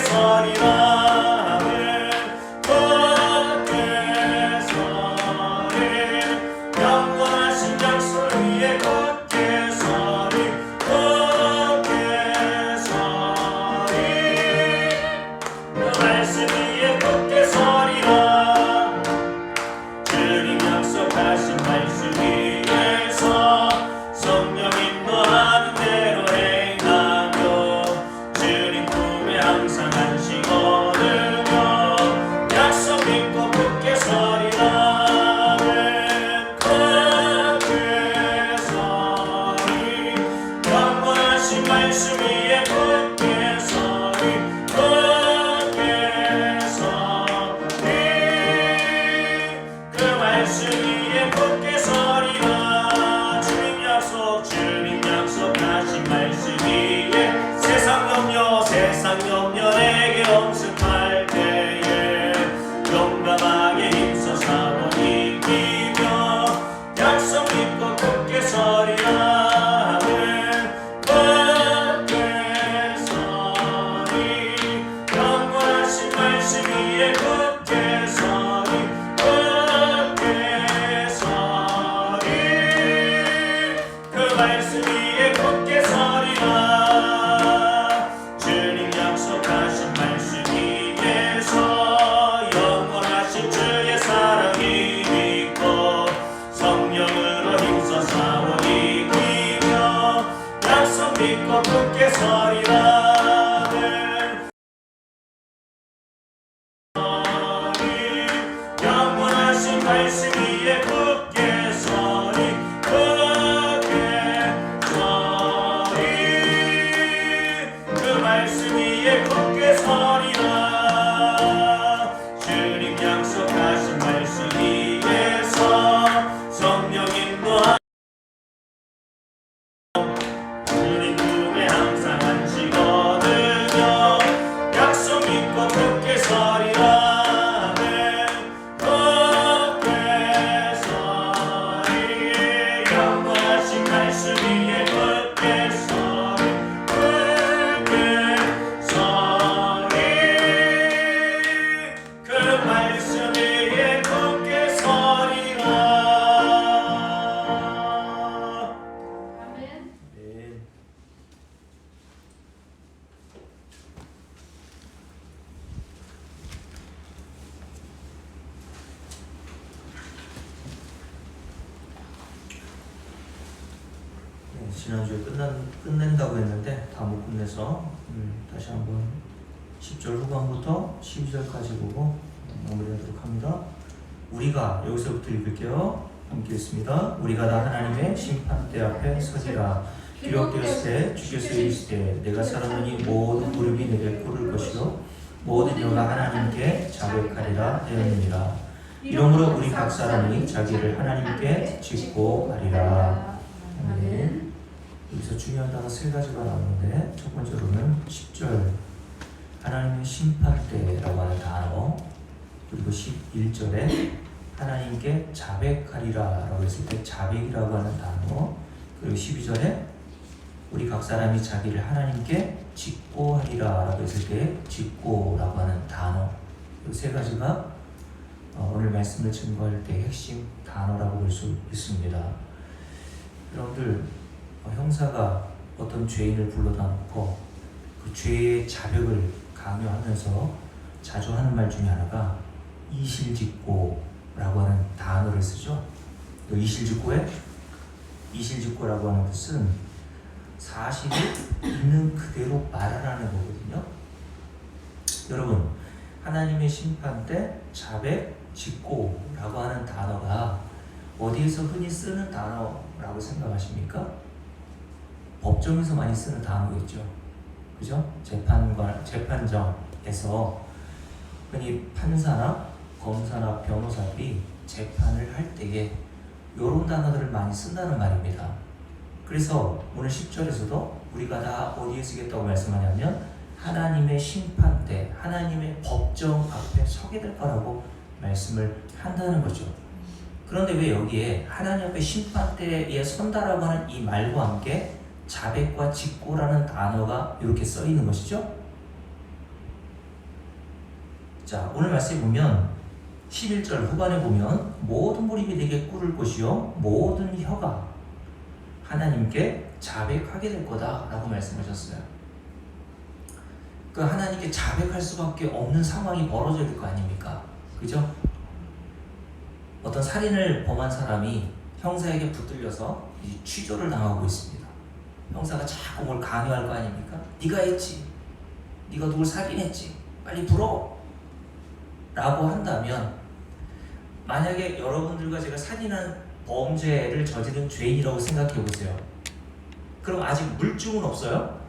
서리라는 굳게 서리라 늘 영원하신 말씀 위에 굳게 서리 그 말씀 위에 굳게 서리라 주님 약속하신 말씀 위에서 성령 인도하 주님 품에 항상 안식거든요 약속 믿고 굳게 서리라 네 굳게 서리 영원하신 말씀 위에 굳게 서리 그 말씀 위에 굳게 서리라. 아멘. 네. 지난주에 끝낸다고 했는데 다 못 끝내서 다시 한번 10절 후반부터 12절까지 보고 마무리하도록 합니다. 우리가 여기서부터 읽을게요. 함께 읽습니다. 우리가 다 하나님의 심판대 앞에 서리라. 기록되었을 때 주께서 이르시되 내가 살았노니 모든 무릎이 내게 꿇을 것이요 모든 혀가 하나님께 자백하리라 하였느니라. 이러므로 우리 각 사람이 자기를 하나님께 짓고 하리라. 아멘. 여기서 중요한 단어 세 가지가 나오는데 첫 번째로는 10절 하나님의 심판대라고 하는 단어, 그리고 11절에 하나님께 자백하리라 라고 했을 때 자백이라고 하는 단어, 그리고 12절에 우리 각 사람이 자기를 하나님께 짓고 하리라 라고 했을 때 짓고라고 하는 단어, 이 세 가지가 오늘 말씀을 증거할 때 핵심 단어라고 볼 수 있습니다. 여러분들 형사가 어떤 죄인을 불러다 놓고 그 죄의 자백을 강요하면서 자주 하는 말 중에 하나가 이실직고라고 하는 단어를 쓰죠. 또 이실직고라고 하는 뜻은 사실이 있는 그대로 말하라는 거거든요. 여러분, 하나님의 심판 때 자백, 직고라고 하는 단어가 어디에서 흔히 쓰는 단어라고 생각하십니까? 법정에서 많이 쓰는 단어겠죠. 그죠? 재판정에서 흔히 판사나 검사나 변호사들이 재판을 할 때에 이런 단어들을 많이 쓴다는 말입니다. 그래서 오늘 10절에서도 우리가 다 어디에 쓰겠다고 말씀하냐면 하나님의 심판대, 하나님의 법정 앞에 서게 될 거라고 말씀을 한다는 거죠. 그런데 왜 여기에 하나님 앞에 심판대에 선다라고 하는 이 말과 함께 자백과 직고라는 단어가 이렇게 써 있는 것이죠? 자, 오늘 말씀에 보면 11절 후반에 보면 모든 무릎이 내게 꿇을 것이요 모든 혀가 하나님께 자백하게 될 거다 라고 말씀하셨어요. 그 하나님께 자백할 수밖에 없는 상황이 벌어져야 될 거 아닙니까? 그죠? 어떤 살인을 범한 사람이 형사에게 붙들려서 취조를 당하고 있습니다. 형사가 자꾸 뭘 강요할 거 아닙니까? 네가 했지, 네가 누굴 살인했지, 빨리 불어 라고 한다면, 만약에 여러분들과 제가 살인한 범죄를 저지른 죄인이라고 생각해 보세요. 그럼 아직 물증은 없어요?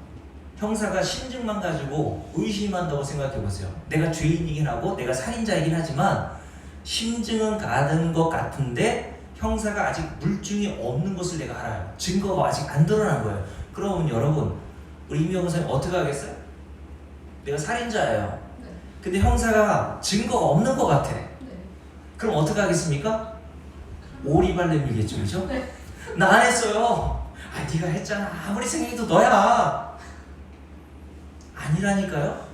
형사가 심증만 가지고 의심한다고 생각해 보세요. 내가 죄인이긴 하고 내가 살인자이긴 하지만 심증은 가는 것 같은데 형사가 아직 물증이 없는 것을 내가 알아요. 증거가 아직 안 드러난 거예요. 그러면 여러분, 우리 임 변호사님 어떻게 하겠어요? 내가 살인자예요. 네. 근데 형사가 증거가 없는 것 같아. 네. 그럼 어떻게 하겠습니까? 오리발 내밀겠죠, 그죠? 네. 나 안 했어요. 아, 네가 했잖아. 아무리 생각해도 너야. 아니라니까요.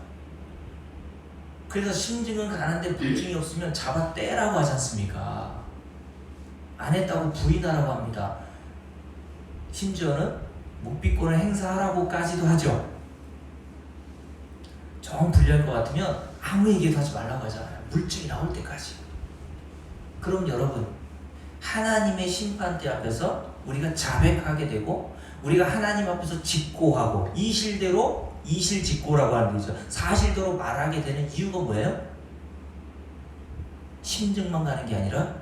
그래서 심증은 가는데 물증이 없으면 잡아 떼라고 하지 않습니까? 안 했다고 부인하라고 합니다. 심지어는 묵비권을 행사하라고까지도 하죠. 정 불리할 것 같으면 아무 얘기도 하지 말라고 하잖아요. 물증이 나올 때까지. 그럼 여러분, 하나님의 심판대 앞에서 우리가 자백하게 되고 우리가 하나님 앞에서 직고하고 이실대로 이실직고라고 하는 게 있죠. 사실대로 말하게 되는 이유가 뭐예요? 심증만 가는 게 아니라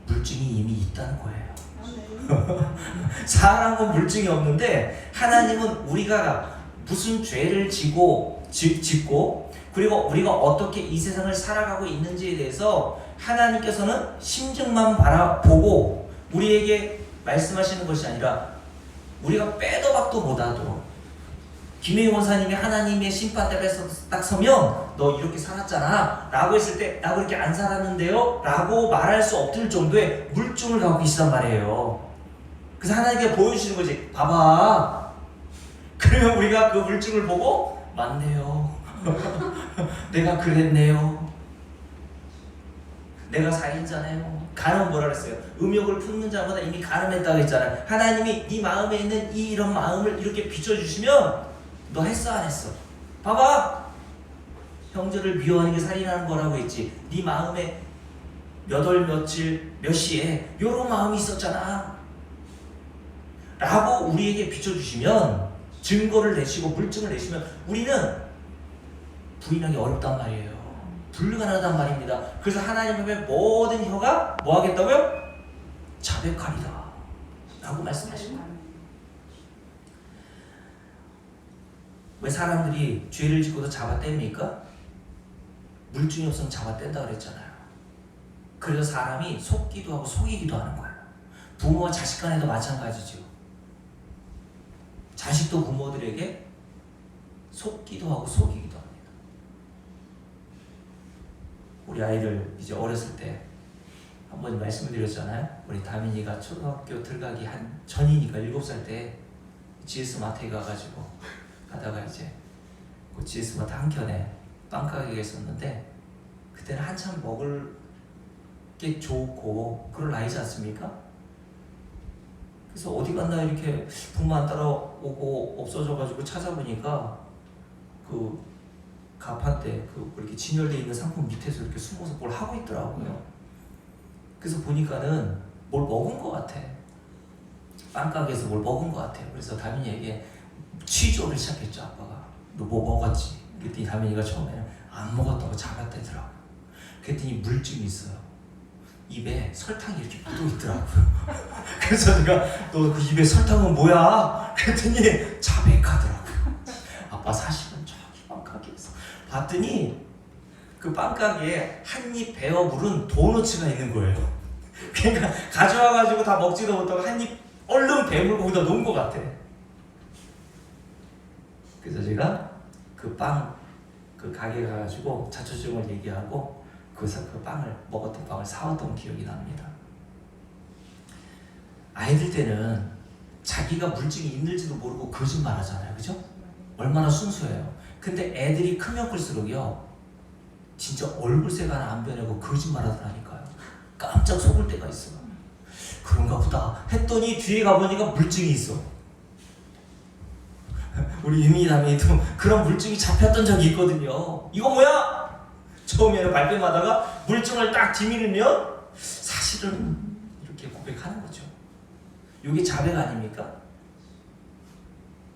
물증이 이미 있다는 거예요. 사람은 물증이 없는데 하나님은 우리가 무슨 죄를 짓고 그리고 우리가 어떻게 이 세상을 살아가고 있는지에 대해서 하나님께서는 심증만 바라보고 우리에게 말씀하시는 것이 아니라 우리가 빼도 박도 못하도록 김혜희 원사님이 하나님의 심판대에서 딱 서면 너 이렇게 살았잖아 라고 했을 때 나 그렇게 안 살았는데요 라고 말할 수 없을 정도의 물증을 갖고 계시단 말이에요. 그래서 하나님께 보여주시는 거지. 봐봐. 그러면 우리가 그 물증을 보고 맞네요. 내가 그랬네요. 내가 살인자네요. 간음 뭐라 그랬어요? 음욕을 품는 자마다 이미 간음했다고 했잖아요. 하나님이 네 마음에 있는 이런 마음을 이렇게 비춰주시면 너 했어 안 했어? 봐봐. 형제를 미워하는 게 살인하는 거라고 했지. 네 마음에 몇 월 며칠 몇 시에 이런 마음이 있었잖아 라고 우리에게 비춰주시면 증거를 내시고 물증을 내시면 우리는 부인하기 어렵단 말이에요. 불가능하단 말입니다. 그래서 하나님 앞에 모든 혀가 뭐 하겠다고요? 자백하리라 라고 말씀하십니다. 왜 사람들이 죄를 짓고도 잡아뗍니까? 물증이 없으면 잡아뗀다 그랬잖아요. 그래서 사람이 속기도 하고 속이기도 하는 거예요. 부모와 자식 간에도 마찬가지죠. 자식도 부모들에게 속기도 하고 속이기도 합니다. 우리 아이들 이제 어렸을 때 한 번 말씀을 드렸잖아요. 우리 다민이가 초등학교 들어가기 한 전이니까 7살 때 GS 마트에 가가지고 가다가 이제 그 GS 마트 한켠에 빵 가게가 있었는데 그때는 한참 먹을 게 좋고 그럴 나이지 않습니까? 그래서 어디 갔나 이렇게 부모 안 따라오고 없어져가지고 찾아보니까 그 가판대 그 이렇게 진열되어 있는 상품 밑에서 이렇게 숨어서 뭘 하고 있더라고요. 그래서 보니까는 뭘 먹은 것 같아. 빵가게에서 뭘 먹은 것 같아요. 그래서 다민이에게 취조를 시작했죠. 아빠가 너 뭐 먹었지? 그랬더니 다민이가 처음에는 안 먹었다고 잡아떼더라고. 그랬더니 물증이 있어요. 입에 설탕이 이렇게 묻어 있더라고요. 그래서 내가 너 그 입에 설탕은 뭐야? 그랬더니 자백하더라고요. 아빠 사실은 저기 빵가게에서 봤더니 그 빵가게에 한 입 베어 물은 도너츠가 있는 거예요. 그러니까 가져와가지고 다 먹지도 못하고 한 입 얼른 배물고 거기다 놓은 것 같아. 그래서 제가 그 가게 가가지고 자초지종을 얘기하고 그래서 그 빵을 먹었던 빵을 사왔던 기억이 납니다. 아이들 때는 자기가 물증이 있는지도 모르고 거짓말 하잖아요. 그죠? 얼마나 순수해요. 근데 애들이 크면 클수록요 진짜 얼굴색 하나 안 변하고 거짓말 하더라니까요. 깜짝 속을 때가 있어. 그런가 보다 했더니 뒤에 가보니까 물증이 있어. 우리 유민이 남이도 그런 물증이 잡혔던 적이 있거든요. 이거 뭐야? 처음에는 발뺌하다가 물증을 딱 뒤미르면 사실은 이렇게 고백하는 거죠. 이게 자백 아닙니까?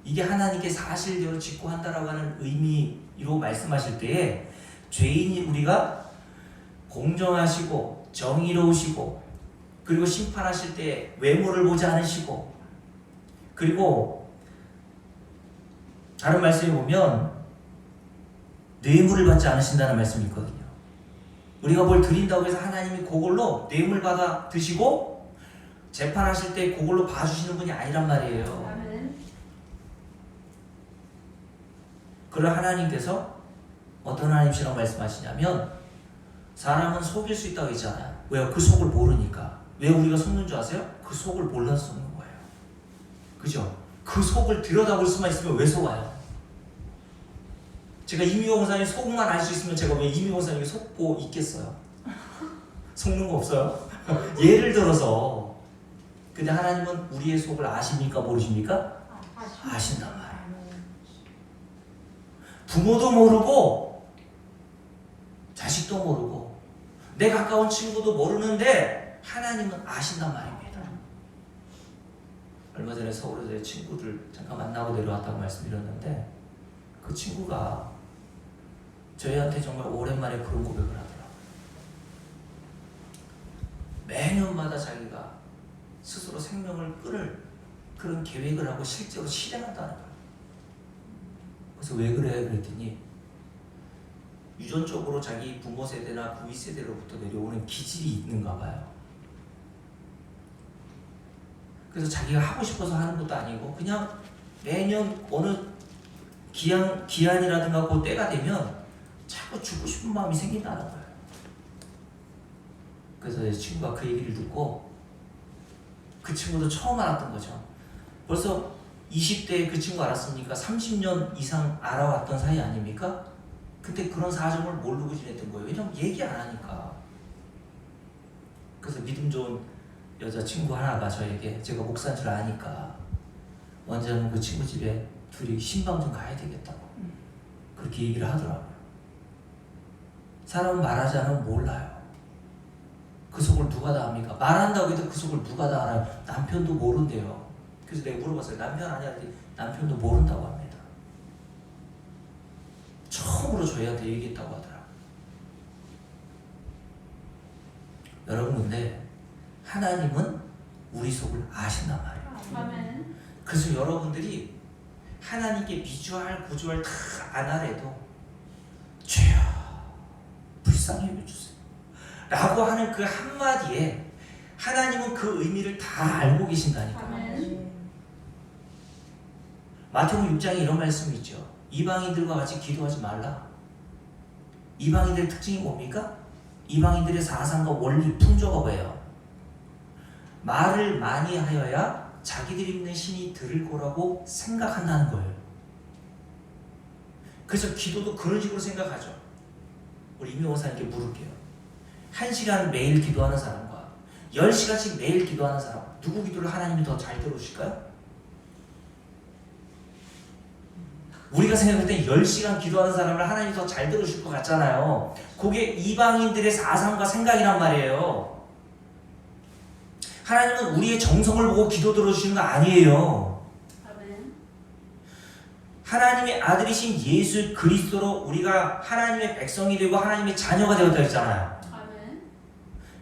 이게 하나님께 사실대로 직고한다라고 하는 의미로 말씀하실 때에 죄인이 우리가 공정하시고 정의로우시고 그리고 심판하실 때 외모를 보지 않으시고 그리고 다른 말씀에 보면 뇌물을 받지 않으신다는 말씀이 있거든요. 우리가 뭘 드린다고 해서 하나님이 그걸로 뇌물 받아 드시고 재판하실 때 그걸로 봐주시는 분이 아니란 말이에요. 그런 하나님께서 어떤 하나님이시라고 말씀하시냐면 사람은 속일 수 있다고 했잖아요. 왜요? 그 속을 모르니까. 왜 우리가 속는 줄 아세요? 그 속을 몰라서 속는 거예요. 그죠? 그 속을 들여다볼 수만 있으면 왜 속아요? 제가 이미호 목사님 속만 알 수 있으면 제가 왜 이미호 목사님이 속고 있겠어요? 속는 거 없어요? 예를 들어서 근데 하나님은 우리의 속을 아십니까? 모르십니까? 아신단 말이에요. 부모도 모르고 자식도 모르고 내 가까운 친구도 모르는데 하나님은 아신단 말입니다. 얼마 전에 서울에서 제 친구들 잠깐 만나고 내려왔다고 말씀드렸는데 그 친구가 저희한테 정말 오랜만에 그런 고백을 하더라고요. 매년마다 자기가 스스로 생명을 끊을 그런 계획을 하고 실제로 실행한다는 거예요. 그래서 왜 그래? 그랬더니 유전적으로 자기 부모 세대나 부위 세대로부터 내려오는 기질이 있는가 봐요. 그래서 자기가 하고 싶어서 하는 것도 아니고 그냥 매년 어느 기한이라든가 그 때가 되면 자꾸 주고 싶은 마음이 생긴다는 거예요. 그래서 제 친구가 그 얘기를 듣고 그 친구도 처음 알았던 거죠. 벌써 20대에 그 친구 알았으니까 30년 이상 알아왔던 사이 아닙니까? 근데 그런 사정을 모르고 지냈던 거예요. 왜냐면 얘기 안 하니까. 그래서 믿음 좋은 여자친구 하나가 저에게, 제가 목사인 줄 아니까 언제 한번 그 친구 집에 둘이 신방 좀 가야 되겠다고 그렇게 얘기를 하더라고요. 사람은 말하지 않으면 몰라요. 그 속을 누가 다 압니까? 말한다고 해도 그 속을 누가 다 알아요? 남편도 모른대요. 그래서 내가 물어봤어요. 남편 아니야? 그랬더니 남편도 모른다고 합니다. 처음으로 저희한테 얘기했다고 하더라고요. 여러분, 근데 하나님은 우리 속을 아신단 말이에요. 아멘. 그래서 여러분들이 하나님께 비주얼, 구주얼 다 안 하래도 죄야 불쌍히 여겨주세요 라고 하는 그 한마디에 하나님은 그 의미를 다 알고 계신다니까요. 아멘. 마태복음 6장에 이런 말씀이 있죠. 이방인들과 같이 기도하지 말라. 이방인들의 특징이 뭡니까? 이방인들의 사상과 원리, 풍조가 뭐예요? 말을 많이 하여야 자기들이 믿는 신이 들을 거라고 생각한다는 거예요. 그래서 기도도 그런 식으로 생각하죠. 우리 이명 원사님께 물을게요. 1시간 매일 기도하는 사람과 10시간씩 매일 기도하는 사람, 누구 기도를 하나님이 더 잘 들어주실까요? 우리가 생각할 때 10시간 기도하는 사람을 하나님이 더 잘 들어주실 것 같잖아요. 그게 이방인들의 사상과 생각이란 말이에요. 하나님은 우리의 정성을 보고 기도 들어주시는 거 아니에요. 아멘. 하나님의 아들이신 예수 그리스도로 우리가 하나님의 백성이 되고 하나님의 자녀가 되었다 했잖아요. 아멘.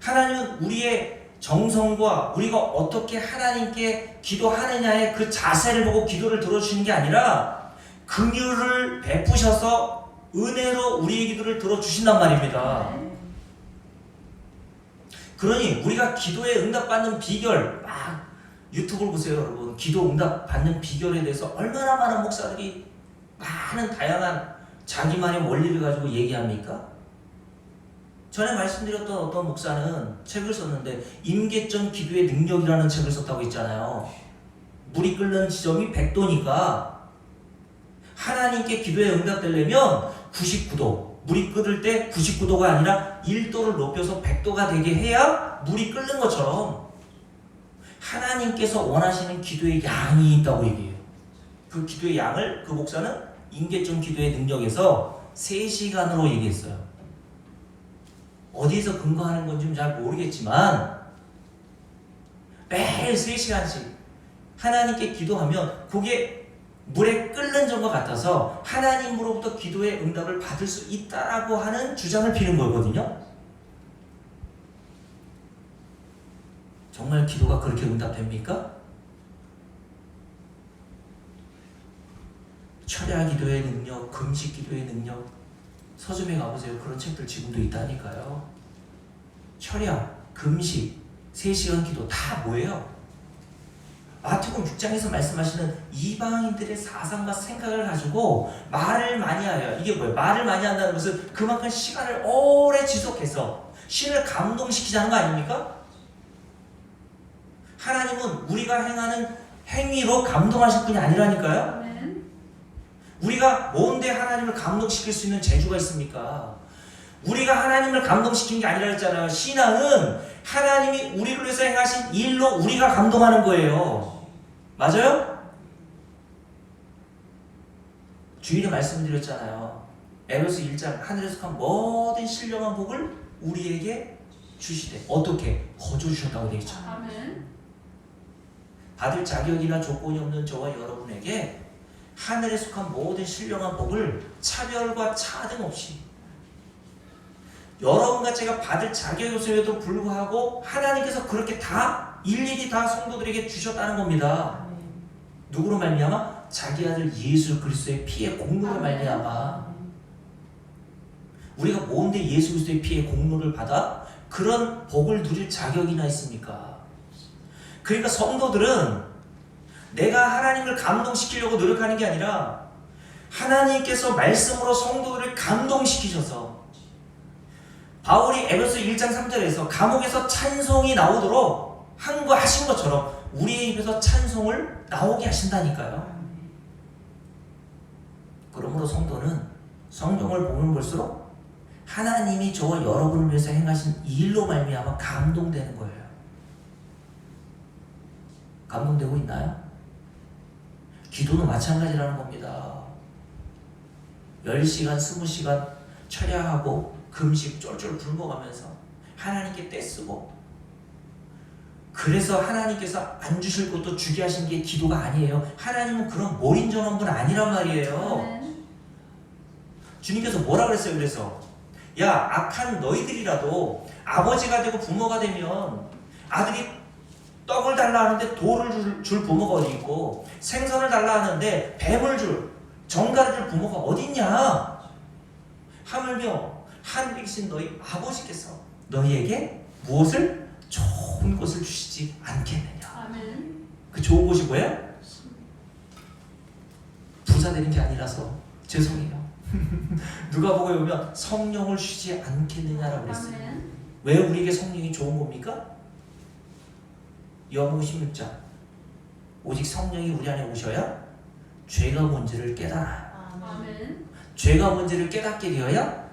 하나님은 우리의 정성과 우리가 어떻게 하나님께 기도하느냐의 그 자세를 보고 기도를 들어주시는 게 아니라 긍휼을 베푸셔서 은혜로 우리의 기도를 들어주신단 말입니다. 아멘. 그러니 우리가 기도에 응답받는 비결, 막 유튜브를 보세요 여러분. 기도 응답받는 비결에 대해서 얼마나 많은 목사들이 많은 다양한 자기만의 원리를 가지고 얘기합니까? 전에 말씀드렸던 어떤 목사는 책을 썼는데 임계점 기도의 능력이라는 책을 썼다고 했잖아요. 물이 끓는 지점이 100도니까 하나님께 기도에 응답되려면 99도, 물이 끓을 때 99도가 아니라 1도를 높여서 100도가 되게 해야 물이 끓는 것처럼 하나님께서 원하시는 기도의 양이 있다고 얘기해요. 그 기도의 양을 그 목사는 임계점 기도의 능력에서 3시간으로 얘기했어요. 어디서 근거하는 건지 잘 모르겠지만 매일 3시간씩 하나님께 기도하면 그게 물에 끓는 점과 같아서 하나님으로부터 기도의 응답을 받을 수 있다라고 하는 주장을 피는 거거든요. 정말 기도가 그렇게 응답됩니까? 철야 기도의 능력, 금식 기도의 능력, 서점에 가보세요. 그런 책들 지금도 있다니까요. 철야, 금식, 3시간 기도 다 뭐예요? 마태복음 6장에서 말씀하시는 이방인들의 사상과 생각을 가지고 말을 많이 하여, 이게 뭐예요? 말을 많이 한다는 것은 그만큼 시간을 오래 지속해서 신을 감동시키자는 거 아닙니까? 하나님은 우리가 행하는 행위로 감동하실 분이 아니라니까요. 아멘. 우리가 뭔데 하나님을 감동시킬 수 있는 재주가 있습니까? 우리가 하나님을 감동시킨 게 아니라 했잖아요. 신앙은 하나님이 우리를 위해서 행하신 일로 우리가 감동하는 거예요. 맞아요? 주일에 말씀드렸잖아요. 에베소 1장 하늘에서 간 모든 신령한 복을 우리에게 주시되 어떻게? 거저 주셨다고 되어 있잖아요. 아멘. 받을 자격이나 조건이 없는 저와 여러분에게 하늘에 속한 모든 신령한 복을 차별과 차등 없이 여러분과 제가 받을 자격이 없음에도 불구하고 하나님께서 그렇게 다 일일이 다 성도들에게 주셨다는 겁니다. 누구로 말미암아? 자기 아들 예수 그리스도의 피의 공로로 말미암아. 우리가 뭔데 예수 그리스도의 피의 공로를 받아 그런 복을 누릴 자격이나 있습니까? 그러니까 성도들은 내가 하나님을 감동시키려고 노력하는 게 아니라 하나님께서 말씀으로 성도들을 감동시키셔서 바울이 에베소 1장 3절에서 감옥에서 찬송이 나오도록 하신 것처럼 우리의 입에서 찬송을 나오게 하신다니까요. 그러므로 성도는 성경을 보면 볼수록 하나님이 저와 여러분을 위해서 행하신 이 일로 말미암아 감동되는 거예요. 감동되고 있나요? 기도도 마찬가지라는 겁니다. 10시간, 20시간 철야하고 금식 쫄쫄 굶어가면서 하나님께 떼쓰고 그래서 하나님께서 안 주실 것도 주게 하신 게 기도가 아니에요. 하나님은 그런 몰인정한 분 아니란 말이에요. 주님께서 뭐라 그랬어요? 그래서 야 악한 너희들이라도 아버지가 되고 부모가 되면 아들이 떡을 달라 하는데 돌을 줄 부모가 어디 있고 생선을 달라 하는데 뱀을 줄 정갈을 줄 부모가 어디 있냐? 하물며 하늘에 계신 너희 아버지께서 너희에게 무엇을? 좋은 것을 주시지 않겠느냐. 아멘. 그 좋은 것이 뭐예요? 부자 되는 게 아니라서 죄송해요. 누가복음에 보면 성령을 주지 않겠느냐라고 그랬어요. 아멘. 왜 우리에게 성령이 좋은 겁니까? 요한복음 16장 오직 성령이 우리 안에 오셔야 죄가 뭔지를 깨달아요. 아멘. 죄가 뭔지를 깨닫게 되어야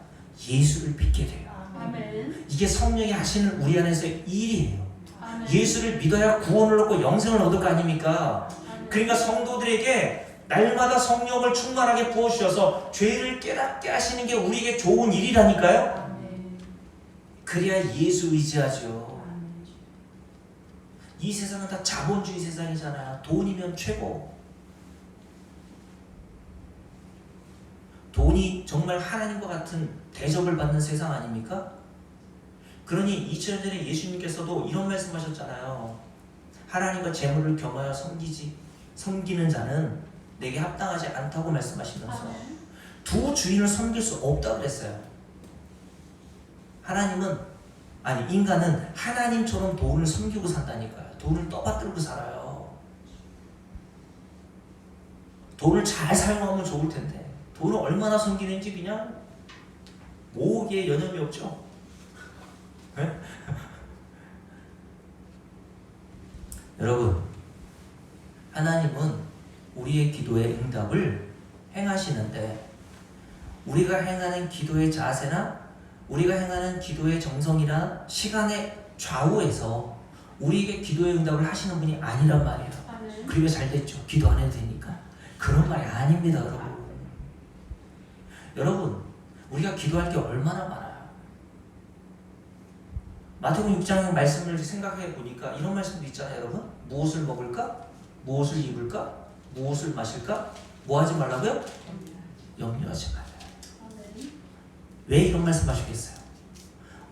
예수를 믿게 돼요. 아멘. 이게 성령이 하시는 우리 안에서의 일이에요. 아멘. 예수를 믿어야 구원을 얻고 영생을 얻을 거 아닙니까? 아멘. 그러니까 성도들에게 날마다 성령을 충만하게 부어주셔서 죄를 깨닫게 하시는 게 우리에게 좋은 일이라니까요. 아멘. 그래야 예수 의지하죠. 이 세상은 다 자본주의 세상이잖아요. 돈이면 최고. 돈이 정말 하나님과 같은 대접을 받는 세상 아닙니까? 그러니 2000년 전에 예수님께서도 이런 말씀하셨잖아요. 하나님과 재물을 겸하여 섬기는 자는 내게 합당하지 않다고 말씀하시면서 아멘. 두 주인을 섬길 수 없다고 그랬어요. 인간은 하나님처럼 돈을 섬기고 산다니까요. 돈을 떠받들고 살아요. 돈을 잘 사용하면 좋을 텐데 돈을 얼마나 섬기는지 그냥 모으기에 여념이 없죠. 네? 여러분, 하나님은 우리의 기도의 응답을 행하시는데 우리가 행하는 기도의 자세나 우리가 행하는 기도의 정성이나 시간의 좌우에서 우리에게 기도의 응답을 하시는 분이 아니란 말이에요. 아멘. 그러면 잘 됐죠. 기도 안 해도 되니까. 그런 말이 아닙니다, 여러분. 여러분, 우리가 기도할 게 얼마나 많아요. 마태복음 6장 말씀을 생각해 보니까 이런 말씀도 있잖아요, 여러분. 무엇을 먹을까? 무엇을 입을까? 무엇을 마실까? 뭐 하지 말라고요? 염려하지 말아요. 아멘. 왜 이런 말씀 하시겠어요?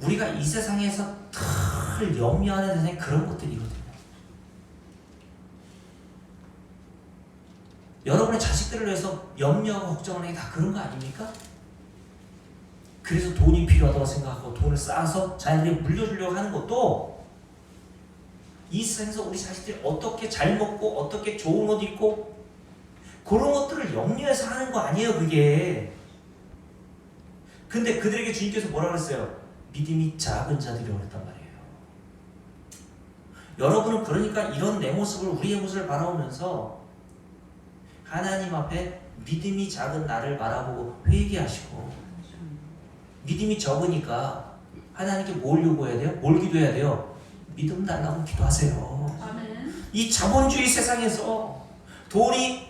우리가 이 세상에서 늘 염려하는 세상에 그런 것들이거든요. 여러분의 자식들을 위해서 염려하고 걱정하는 게 다 그런 거 아닙니까? 그래서 돈이 필요하다고 생각하고 돈을 쌓아서 자녀들이 물려주려고 하는 것도 이 세상에서 우리 자식들이 어떻게 잘 먹고 어떻게 좋은 옷 입고 그런 것들을 염려해서 하는 거 아니에요, 그게. 근데 그들에게 주님께서 뭐라 그랬어요? 믿음이 작은 자들이라고 그랬단 말이에요. 여러분은 그러니까 이런 내 모습을, 우리의 모습을 바라보면서 하나님 앞에 믿음이 작은 나를 바라보고 회개하시고, 믿음이 적으니까 하나님께 뭘 요구해야 돼요? 뭘 기도해야 돼요? 믿음 달라고 기도하세요. 아멘. 이 자본주의 세상에서 돈이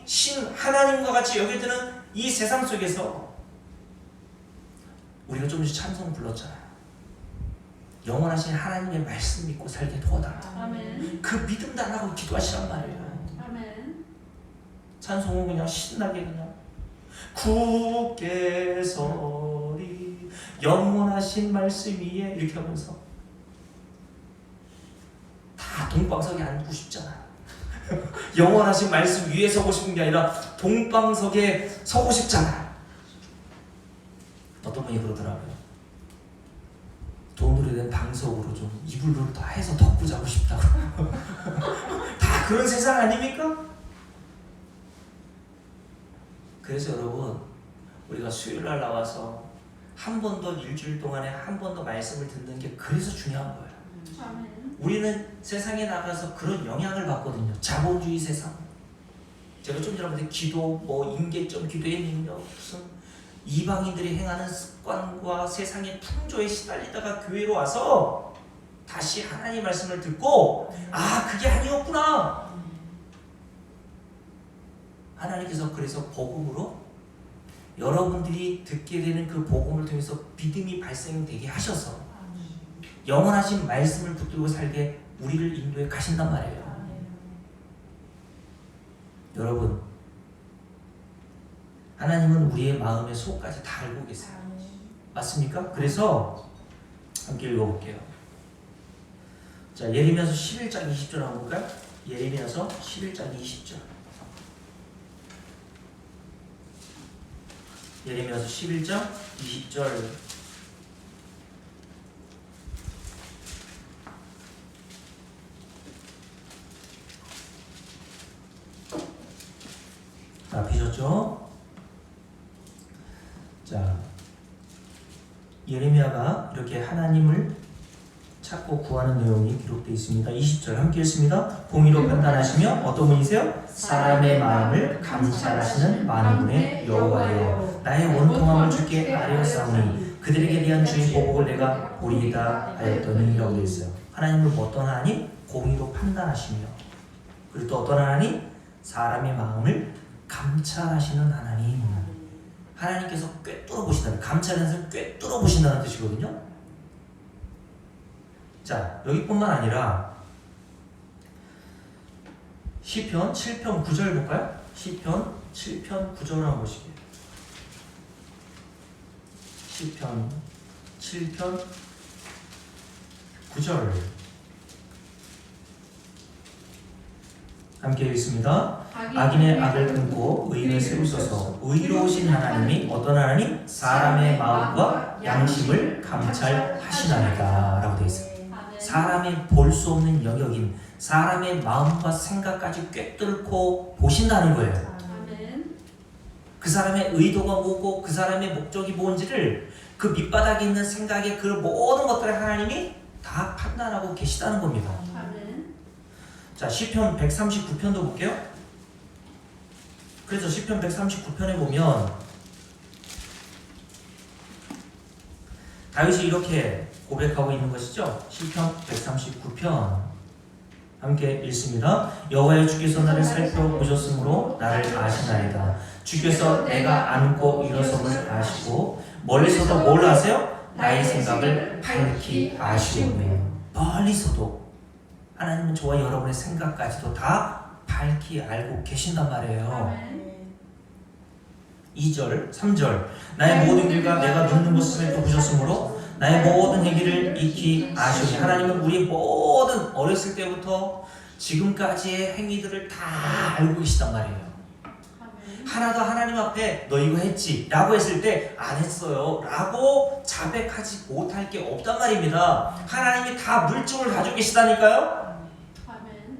하나님과 같이 여겨지는 이 세상 속에서 우리가 좀 전에 찬송 불렀잖아요. 영원하신 하나님의 말씀 믿고 살게 도와달라. 아멘. 그 믿음 달라고 기도하시란 말이에요. 아멘. 찬송은 그냥 신나게 그냥 굳게 서리 영원하신 말씀 위에 이렇게 하면서 다 동방석에 앉고 싶잖아요. 영원하신 말씀 위에 서고 싶은 게 아니라 동방석에 서고 싶잖아요. 어떤 분이 그러더라고요. 돈으로 된 방석으로 좀 이불을 다 해서 덮고 자고 싶다고. 다 그런 세상 아닙니까? 그래서 여러분, 우리가 수요일날 나와서 한 번 더 일주일 동안에 한 번 더 말씀을 듣는 게 그래서 중요한 거예요. 아멘. 우리는 세상에 나가서 그런 영향을 받거든요. 자본주의 세상. 제가 좀 전에 말했는데 기도, 임계점 기도의 능력, 무슨 이방인들이 행하는 습관과 세상의 풍조에 시달리다가 교회로 와서 다시 하나님 말씀을 듣고 아, 그게 아니었구나. 하나님께서 그래서 복음으로 여러분들이 듣게 되는 그 복음을 통해서 믿음이 발생되게 하셔서 영원하신 말씀을 붙들고 살게 우리를 인도해 가신단 말이에요. 여러분, 하나님은 우리의 마음의 속까지 다 알고 계세요. 맞습니까? 그래서 함께 읽어볼게요. 자, 예레미야서 11장 20절 한번 볼까요? 예레미야서 11장 20절. 예레미야서 11장 20절. 다 피셨죠? 자, 예레미야가 이렇게 하나님을 찾고 구하는 내용이 기록되어 있습니다. 20절 함께 읽습니다. 공의로 판단하시며 어떤 분이세요? 사람의 마음을 감찰하시는 만군의 여호와여, 나의 원통함을 주께 아뢰었사오니 그들에게 대한 주의 보복을 내가 보리이다 하였더니 라고 되어 있어요. 하나님은 어떤 하나님? 공의로 판단하시며, 그리고 또 어떤 하나님? 사람의 마음을 감찰하시는 하나님. 하나님께서 꿰뚫어 보신다는, 감찰하는 사람 꿰뚫어 보신다는 뜻이거든요. 자, 여기뿐만 아니라 시편 7편 9절 볼까요? 시편 7편 9절 한번 보시게요. 시편 7편 9절 함께 읽습니다. 악인의 악을 끊고 의인을 세우소서. 의로우신 하나님이 어떤 하나님? 사람의 마음과 양심을 감찰하시나이다 라고 되어 있어요. 사람의 볼 수 없는 영역인 사람의 마음과 생각까지 꿰뚫고 보신다는 거예요. 아멘. 그 사람의 의도가 뭐고 그 사람의 목적이 뭔지를 그 밑바닥에 있는 생각의 그 모든 것들을 하나님이 다 판단하고 계시다는 겁니다. 아멘. 자, 시편 139편도 볼게요. 그래서 시편 139편에 보면 다윗이 이렇게 고백하고 있는 것이죠. 시편 139편 함께 읽습니다. 여호와여, 주께서 나를 살펴보셨으므로 나를 아시나이다. 주께서 내가 앉고 일어섬을 아시고 멀리서도 뭘 아세요? 나의 생각을 밝히 아시오며. 멀리서도 하나님은 저와 여러분의 생각까지도 다 밝히 알고 계신단 말이에요. 아멘. 2절, 3절. 나의 모든 길과 내가 눕는 곳을 살펴보셨으므로 나의 모든 행위를 익히 아시오니. 하나님은 우리의 모든 어렸을 때부터 지금까지의 행위들을 다 알고 계시단 말이에요. 아멘. 하나도 하나님 앞에 너 이거 했지? 라고 했을 때 안 했어요 라고 자백하지 못할 게 없단 말입니다. 하나님이 다 물증을 가지고 계시다니까요. 아멘.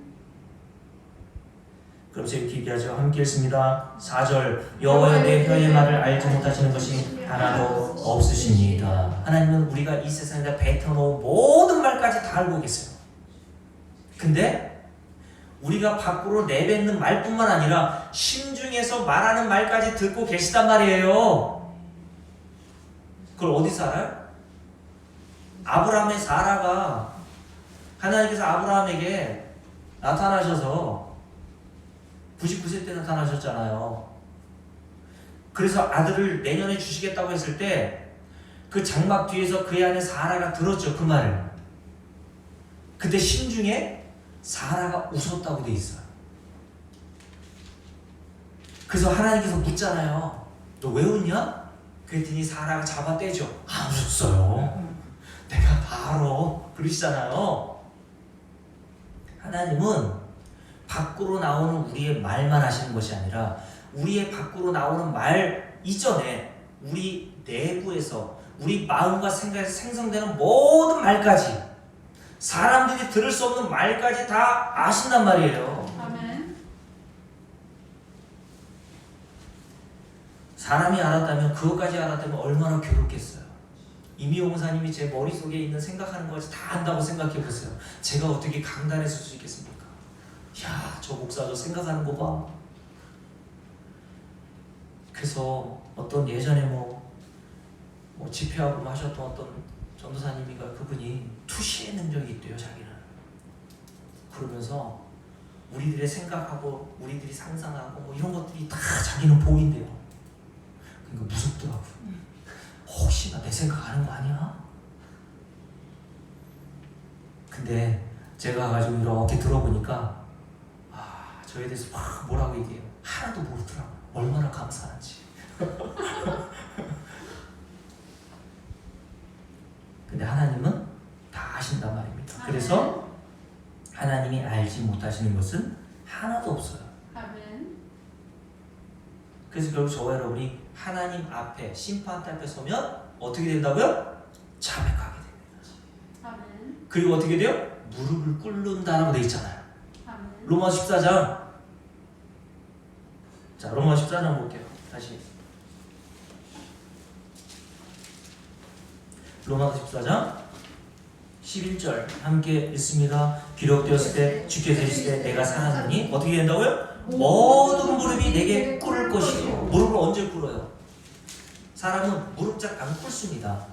그럼 이렇게 얘기하죠. 함께 읽습니다. 4절. 여호와여, 내 혀의 말을 알지 못하시는 것이 하나도 없으십니다. 하나님은 우리가 이 세상에다 뱉어놓은 모든 말까지 다 알고 계세요. 근데 우리가 밖으로 내뱉는 말뿐만 아니라 심중에서 말하는 말까지 듣고 계시단 말이에요. 그걸 어디서 알아요? 아브라함의 사라가 하나님께서 아브라함에게 나타나셔서 99세 때 나타나셨잖아요. 그래서 아들을 내년에 주시겠다고 했을 때 그 장막 뒤에서 그의 아내 사라가 들었죠. 그 말을. 근데 심중에 사라가 웃었다고 돼 있어요. 그래서 하나님께서 묻잖아요. 너 왜 웃냐? 그랬더니 사라가 잡아떼죠. 안 웃었어요. 내가 다 알아. 그러시잖아요. 하나님은 밖으로 나오는 우리의 말만 하시는 것이 아니라 우리의 밖으로 나오는 말 이전에 우리 내부에서 우리 마음과 생각에서 생성되는 모든 말까지, 사람들이 들을 수 없는 말까지 다 아신단 말이에요. 아멘. 사람이 알았다면, 그것까지 알았다면 얼마나 괴롭겠어요. 이미용 목사님이 제 머릿속에 있는 생각하는 것을 다 안다고 생각해 보세요. 제가 어떻게 강단에 설 수 있겠습니까? 야, 저 목사 저 생각하는 거 봐. 그래서 어떤 예전에 뭐 집회하고 하셨던 어떤 전도사님이가, 그분이 투시의 능력이 있대요, 자기는. 그러면서 우리들의 생각하고 우리들이 상상하고 뭐 이런 것들이 다 자기는 보인대요. 그러니까 무섭더라고요. 혹시나 내 생각하는 거 아니야? 근데 제가 가지고 이렇게 들어보니까 저에 대해서 막 뭐라고 얘기해요. 하나도 모르더라고요. 얼마나 감사한지. 근데 하나님은 다 아신단 말입니다. 그래서 하나님이 알지 못하시는 것은 하나도 없어요. 아멘. 그래서 결국 저와 여러분이 하나님 앞에, 심판대 앞에 서면 어떻게 된다고요? 자백하게 됩니다. 아멘. 그리고 어떻게 돼요? 무릎을 꿇는다라고 되어 있잖아요. 아멘. 로마 14장. 자, 로마 14장 볼게요. 다시. 로마 14장 11절 함께 읽습니다. 기록되었을 때, 주께서 계실 때 내가 살았느니 어떻게 된다고요? 모든 무릎이 내게 꿇을 것이요. 무릎을 언제 꿇어요? 사람은 무릎 잘 안 꿇습니다.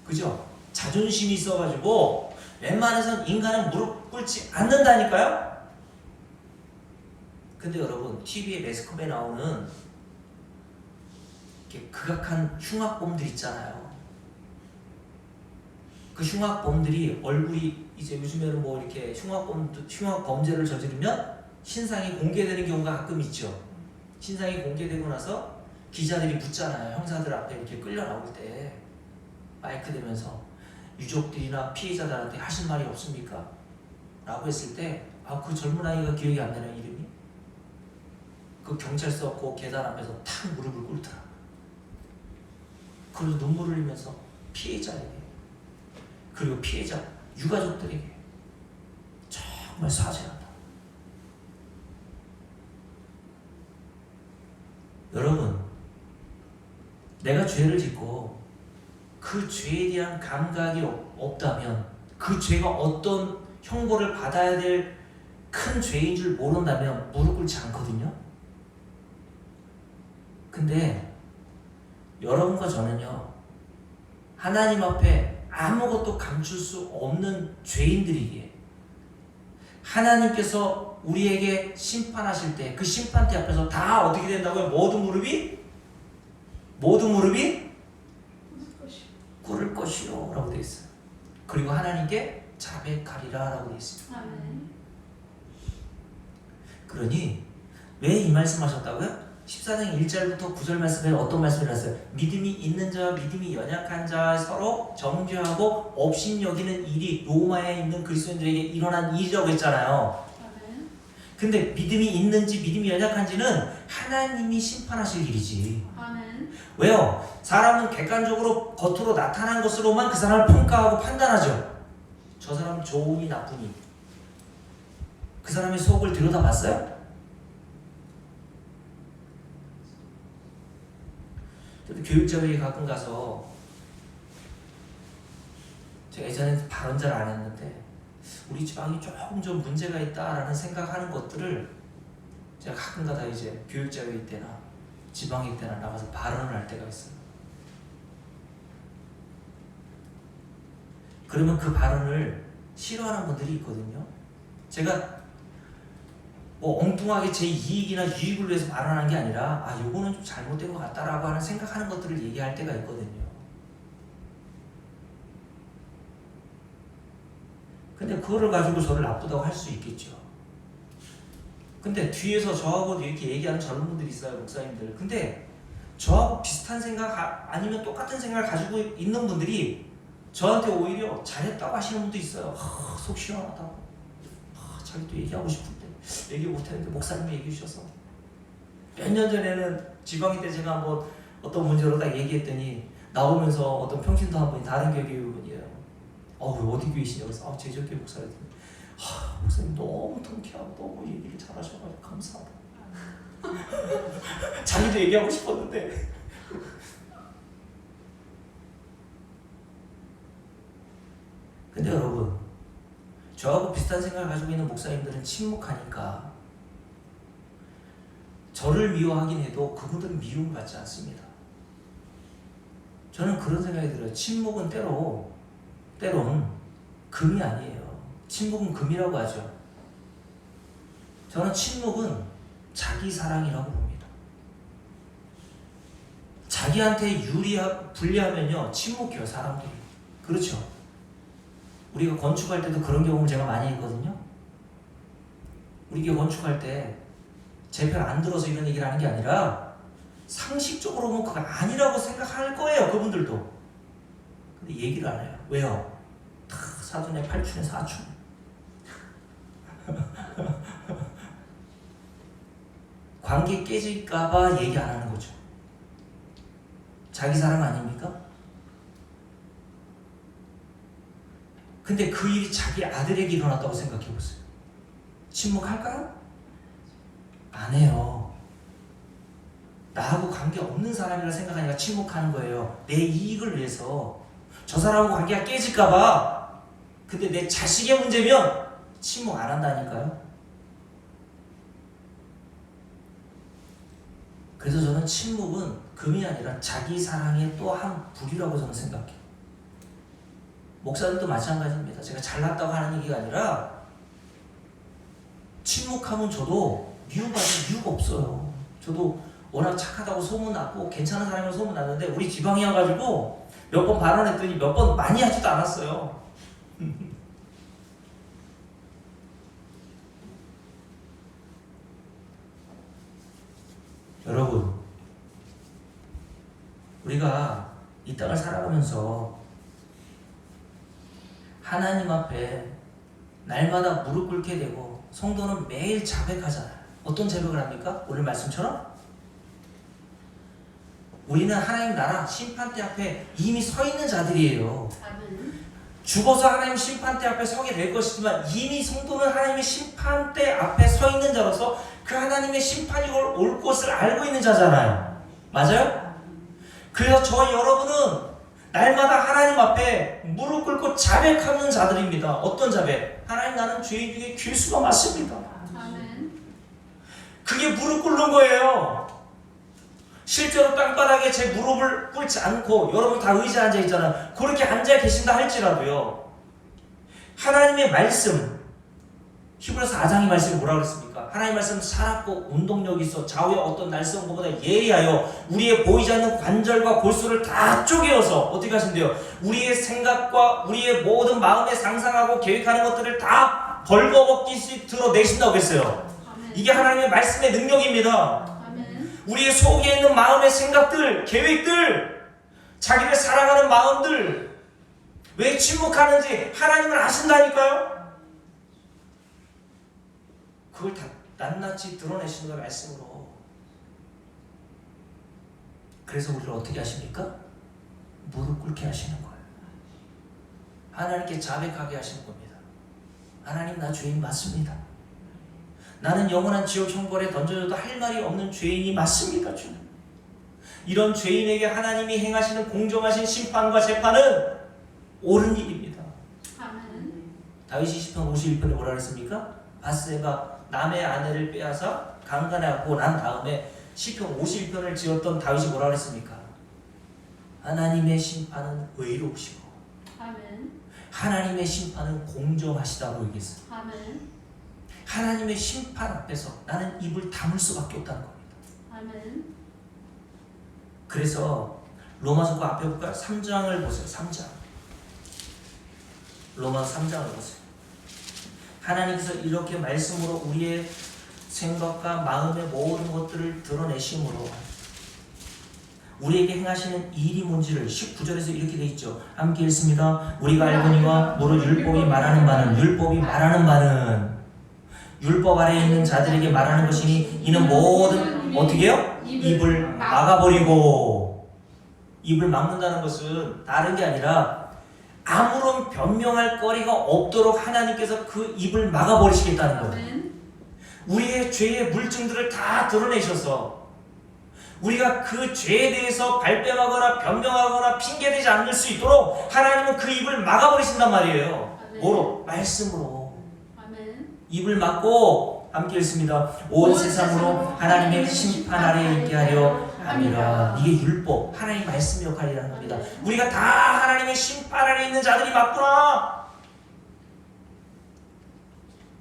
그죠? 자존심이 있어가지고 웬만해선 인간은 무릎 꿇지 않는다니까요? 근데 여러분, TV에 매스컴에 나오는 이렇게 극악한 흉악범들 있잖아요. 그 흉악범들이 얼굴이 이제 요즘에는 뭐 이렇게 흉악범죄를 저지르면 신상이 공개되는 경우가 가끔 있죠. 신상이 공개되고 나서 기자들이 묻잖아요. 형사들 앞에 이렇게 끌려 나올 때 마이크 대면서 유족들이나 피해자들한테 하신 말이 없습니까? 라고 했을 때 그 젊은 아이가 기억이 안 나네요, 이름이. 그 경찰서 그 계단 앞에서 탁 무릎을 꿇더라. 그래서 눈물을 흘리면서 피해자에게, 그리고 피해자 유가족들에게 정말 사죄한다. 여러분, 내가 죄를 짓고 그 죄에 대한 감각이 없다면, 그 죄가 어떤 형벌을 받아야 될 큰 죄인 줄 모른다면 무릎 꿇지 않거든요. 근데 여러분과 저는요, 하나님 앞에 아무것도 감출 수 없는 죄인들이기에 하나님께서 우리에게 심판하실 때 그 심판대 앞에서 다 어떻게 된다고요? 모든 무릎이 꿇을 것이요 라고 되어 있어요. 그리고 하나님께 자백하리라 라고 되어 있습니다. 아멘. 그러니 왜 이 말씀하셨다고요? 14장 1절부터 9절 말씀에 어떤 말씀을 하셨어요? 믿음이 있는 자와 믿음이 연약한 자 서로 정죄하고 업신여기는 일이 로마에 있는 그리스도인들에게 일어난 일이라고 했잖아요. 아멘. 근데 믿음이 있는지 믿음이 연약한지는 하나님이 심판하실 일이지. 아멘. 왜요? 사람은 객관적으로 겉으로 나타난 것으로만 그 사람을 평가하고 판단하죠. 저 사람 좋으니 나쁘니. 그 사람의 속을 들여다봤어요? 저도 교육자회에 가끔 가서, 제가 예전에 발언 잘 안 했는데 우리 지방이 조금 좀 문제가 있다라는 생각하는 것들을 제가 가끔가다 이제 교육자회 때나 지방회 때나 나가서 발언을 할 때가 있어요. 그러면 그 발언을 싫어하는 분들이 있거든요. 제가 뭐 엉뚱하게 제 이익이나 유익을 위해서 발언한 게 아니라 요거는 좀 잘못된 것 같다라고 하는 생각하는 것들을 얘기할 때가 있거든요. 근데 그거를 가지고 저를 나쁘다고 할 수 있겠죠. 근데 뒤에서 저하고 이렇게 얘기하는 젊은 분들이 있어요, 목사님들. 근데 저하고 비슷한 생각 아니면 똑같은 생각을 가지고 있는 분들이 저한테 오히려 잘했다고 하시는 분도 있어요. 속 시원하다고. 자기도 얘기하고 싶은데 얘기 못했는데 목사님이 얘기해 주셔서. 몇 년 전에는 지방이 때 제가 한번 어떤 문제로 딱 얘기했더니 나오면서 어떤 평신도 한 분이 다른 교회분이에요. 어디 교회시냐고 해서 제주교회 목사님. 목사님 너무 통쾌하고 너무 얘기를 잘하셔가지고 감사하다. 자기도 얘기하고 싶었는데. 근데 여러분, 저하고 비슷한 생각을 가지고 있는 목사님들은 침묵하니까 저를 미워하긴 해도 그분들은 미움을 받지 않습니다. 저는 그런 생각이 들어요. 침묵은 때론 금이 아니에요. 침묵은 금이라고 하죠. 저는 침묵은 자기 사랑이라고 봅니다. 자기한테 불리하면요 침묵해요, 사람들이. 그렇죠? 우리가 건축할 때도 그런 경험을 제가 많이 했거든요. 우리 교회 건축할 때 제 편 안 들어서 이런 얘기를 하는 게 아니라 상식적으로 보면 그거 아니라고 생각할 거예요, 그분들도. 근데 얘기를 안 해요. 왜요? 다 사돈의 팔춘에 사춘. 관계 깨질까봐 얘기 안 하는 거죠. 자기 사랑 아닙니까? 근데 그 일이 자기 아들에게 일어났다고 생각해 보세요. 침묵할까요? 안 해요. 나하고 관계 없는 사람이라 생각하니까 침묵하는 거예요. 내 이익을 위해서. 저 사람하고 관계가 깨질까봐. 근데 내 자식의 문제면 침묵 안 한다니까요. 그래서 저는 침묵은 금이 아니라 자기 사랑의 또 한 불이라고 저는 생각해요. 목사들도 마찬가지입니다. 제가 잘났다고 하는 얘기가 아니라 침묵하면 저도 미움받을 이유가 없어요. 저도 워낙 착하다고 소문났고 괜찮은 사람이라고 소문났는데 우리 지방이 와가지고 몇 번 발언했더니 몇 번 많이 하지도 않았어요. 여러분, 우리가 이 땅을 살아가면서 하나님 앞에 날마다 무릎 꿇게 되고 성도는 매일 자백하잖아요. 어떤 자백을 합니까? 오늘 말씀처럼 우리는 하나님 나라 심판대 앞에 이미 서 있는 자들이에요. 죽어서 하나님 심판대 앞에 서게 될 것이지만 이미 성도는 하나님의 심판대 앞에 서 있는 자로서 그 하나님의 심판이 올 것을 알고 있는 자잖아요. 맞아요? 그래서 저 여러분은 날마다 하나님 앞에 무릎 꿇고 자백하는 자들입니다. 어떤 자백? 하나님, 나는 죄인 중에 괴수가 맞습니다. 그게 무릎 꿇는 거예요. 실제로 땅바닥에 제 무릎을 꿇지 않고 여러분 다 의자에 앉아 있잖아요. 그렇게 앉아 계신다 할지라도요, 하나님의 말씀, 히브리서 4장의 말씀이 뭐라고 그랬습니까? 하나님의 말씀 살았고 운동력이 있어 좌우의 어떤 날선 것보다 예리하여 우리의 보이지 않는 관절과 골수를 다 쪼개어서 어떻게 하신대요? 우리의 생각과 우리의 모든 마음에 상상하고 계획하는 것들을 다 벌거벗기시 드러내신다고 했어요. 이게 하나님의 말씀의 능력입니다. 우리의 속에 있는 마음의 생각들, 계획들, 자기를 사랑하는 마음들, 왜 침묵하는지 하나님은 아신다니까요. 그걸 다 낱낱이 드러내시는 거예요, 말씀으로. 그래서 우리를 어떻게 하십니까? 무릎 꿇게 하시는 거예요. 하나님께 자백하게 하시는 겁니다. 하나님, 나 죄인 맞습니다. 나는 영원한 지옥 형벌에 던져져도 할 말이 없는 죄인이 맞습니까, 주님? 이런 죄인에게 하나님이 행하시는 공정하신 심판과 재판은 옳은 일입니다. 다윗이 시편 51편에 뭐라 그랬습니까? 밧세바 남의 아내를 빼앗아 강간하고 난 다음에 시편 51편을 지었던 다윗이 뭐라 그랬습니까? 하나님의 심판은 의로우시고 하나님의 심판은 공정하시다고 얘기했어요. 하나님의 심판 앞에서 나는 입을 다물 수밖에 없다는 겁니다. 그래서 로마서 그 앞에 볼까요? 3장을 보세요. 3장. 로마서 3장을 보세요. 하나님께서 이렇게 말씀으로 우리의 생각과 마음의 모든 것들을 드러내심으로 우리에게 행하시는 일이 뭔지를 19절에서 이렇게 돼 있죠. 함께 읽습니다. 우리가 알거니와 무릇 율법이 말하는 바는 율법 아래에 있는 자들에게 말하는 것이니 이는 모든 어떻게 해요? 입을 막아버리고. 입을 막는다는 것은 다른 게 아니라 아무런 변명할 거리가 없도록 하나님께서 그 입을 막아버리시겠다는 거예요. 우리의 죄의 물증들을 다 드러내셔서 우리가 그 죄에 대해서 발뺌하거나 변명하거나 핑계대지 않을 수 있도록 하나님은 그 입을 막아버리신단 말이에요. 뭐로? 말씀으로. 입을 막고 함께 읽습니다. 온 세상으로 하나님의 심판 아래에 있게 하려 함이라. 이게 율법, 하나님 말씀 역할이라는 겁니다. 우리가 다 하나님의 심판 아래에 있는 자들이 맞구나.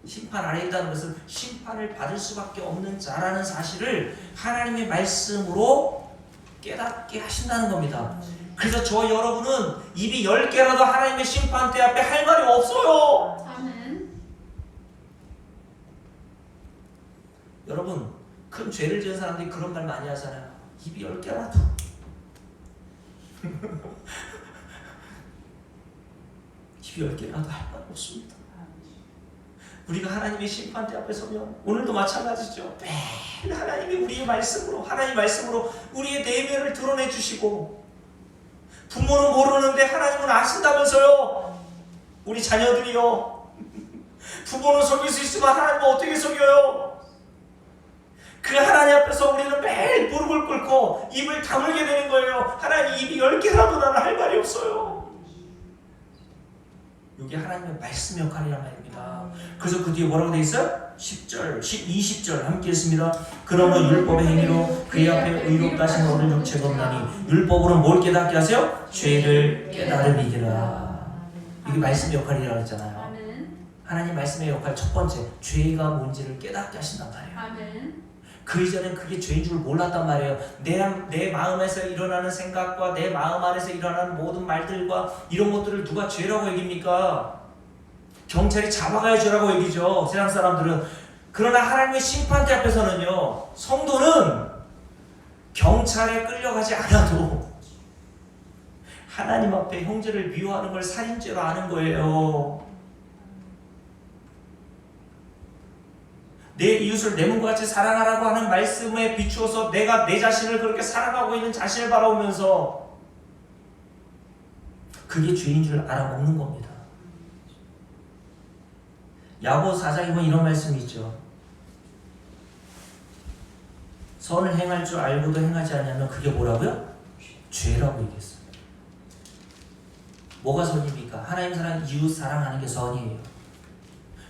심판 아래에 있다는 것은 심판을 받을 수밖에 없는 자라는 사실을 하나님의 말씀으로 깨닫게 하신다는 겁니다. 그래서 저 여러분은 입이 10개라도 하나님의 심판대 앞에 할 말이 없어요. 여러분, 큰 죄를 지은 사람들이 그런 말 많이 하잖아요. 입이 10개라도 입이 10개라도 할 말 없습니다. 우리가 하나님의 심판대 앞에 서면 오늘도 마찬가지죠. 매일 하나님이 우리의 말씀으로, 하나님 말씀으로 우리의 내면을 드러내 주시고, 부모는 모르는데 하나님은 아신다면서요. 우리 자녀들이요. 부모는 속일 수 있지만 하나님은 어떻게 속여요? 그 하나님 앞에서 우리는 매일 무릎을 꿇고 입을 다물게 되는 거예요. 하나님, 입이 10개라도 나는 할 말이 없어요. 이게 하나님의 말씀 역할이란 말입니다. 그래서 그 뒤에 뭐라고 돼 있어요? 10절, 20절 함께 읽습니다. 그러므로 율법의 행위로 그의 앞에 의롭다 하신 너를 육체가 없나니 율법으로 뭘 깨닫게 하세요? 죄를 깨달음이니라. 이게 말씀 역할이라고 했잖아요. 하나님 말씀의 역할 첫 번째, 죄가 뭔지를 깨닫게 하신단 말이에요. 그 이전엔 그게 죄인 줄 몰랐단 말이에요. 내 마음에서 일어나는 생각과 내 마음 안에서 일어나는 모든 말들과 이런 것들을 누가 죄라고 여깁니까? 경찰이 잡아가야 죄라고 여기죠, 세상 사람들은. 그러나 하나님의 심판대 앞에서는요, 성도는 경찰에 끌려가지 않아도 하나님 앞에 형제를 미워하는 걸 살인죄로 아는 거예요. 내 이웃을 내 몸과 같이 사랑하라고 하는 말씀에 비추어서 내가 내 자신을 그렇게 사랑하고 있는 자신을 바라보면서 그게 죄인 줄 알아먹는 겁니다. 야고보 4장에 보면 이런 말씀이 있죠. 선을 행할 줄 알고도 행하지 않으면 그게 뭐라고요? 죄라고 얘기했어요. 뭐가 선입니까? 하나님 사랑, 이웃 사랑하는 게 선이에요.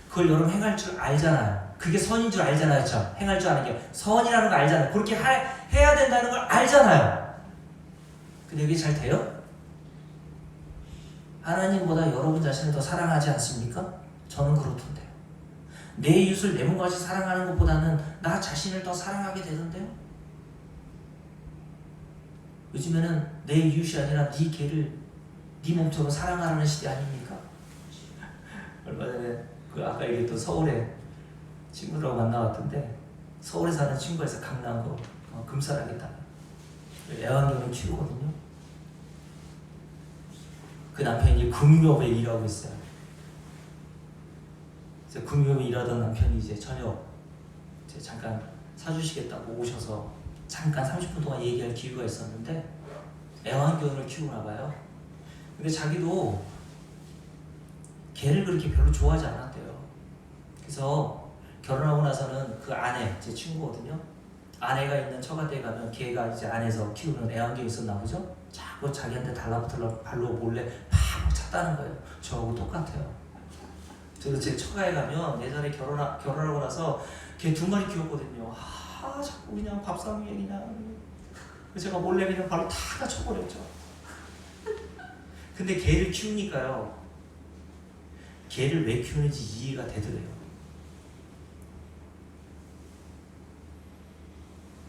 그걸 여러분 행할 줄 알잖아요. 그게 선인 줄 알잖아요. 그렇죠? 행할 줄 아는 게 선이라는 거 알잖아요. 그렇게 해야 된다는 걸 알잖아요. 근데 이게 잘 돼요? 하나님보다 여러분 자신을 더 사랑하지 않습니까? 저는 그렇던데요. 내 이웃을 내 몸과 같이 사랑하는 것보다는 나 자신을 더 사랑하게 되던데요. 요즘에는 내 이웃이 아니라 네 개를 네 몸처럼 사랑하라는 시대 아닙니까? 얼마 전에 그 아까 얘기했던 서울에 친구들하고 만나왔던데, 서울에 사는 친구가 있어. 강남구 금사라겠다. 애완견을 키우거든요. 그 남편이 금융업에 일하고 있어요. 그래서 금융업에 일하던 남편이 이제 저녁 잠깐 사주시겠다고 오셔서 잠깐 30분 동안 얘기할 기회가 있었는데, 애완견을 키우나 봐요. 근데 자기도 개를 그렇게 별로 좋아하지 않았대요. 그래서 결혼하고 나서는 그 아내, 제 친구거든요. 아내가 있는 처가댁에 가면 걔가 이제 안에서 키우는 애완견이 있었나 보죠. 자꾸 자기한테 달라붙으려고 발로 몰래 팍 찼다는 거예요. 저하고 똑같아요. 저도 제 처가에 가면 예전에 결혼하고 나서 걔 2마리 키웠거든요. 자꾸 그냥 밥상위에 그냥 제가 몰래 그냥 바로 다 쳐버렸죠. 근데 개를 키우니까요, 개를 왜 키우는지 이해가 되더래요.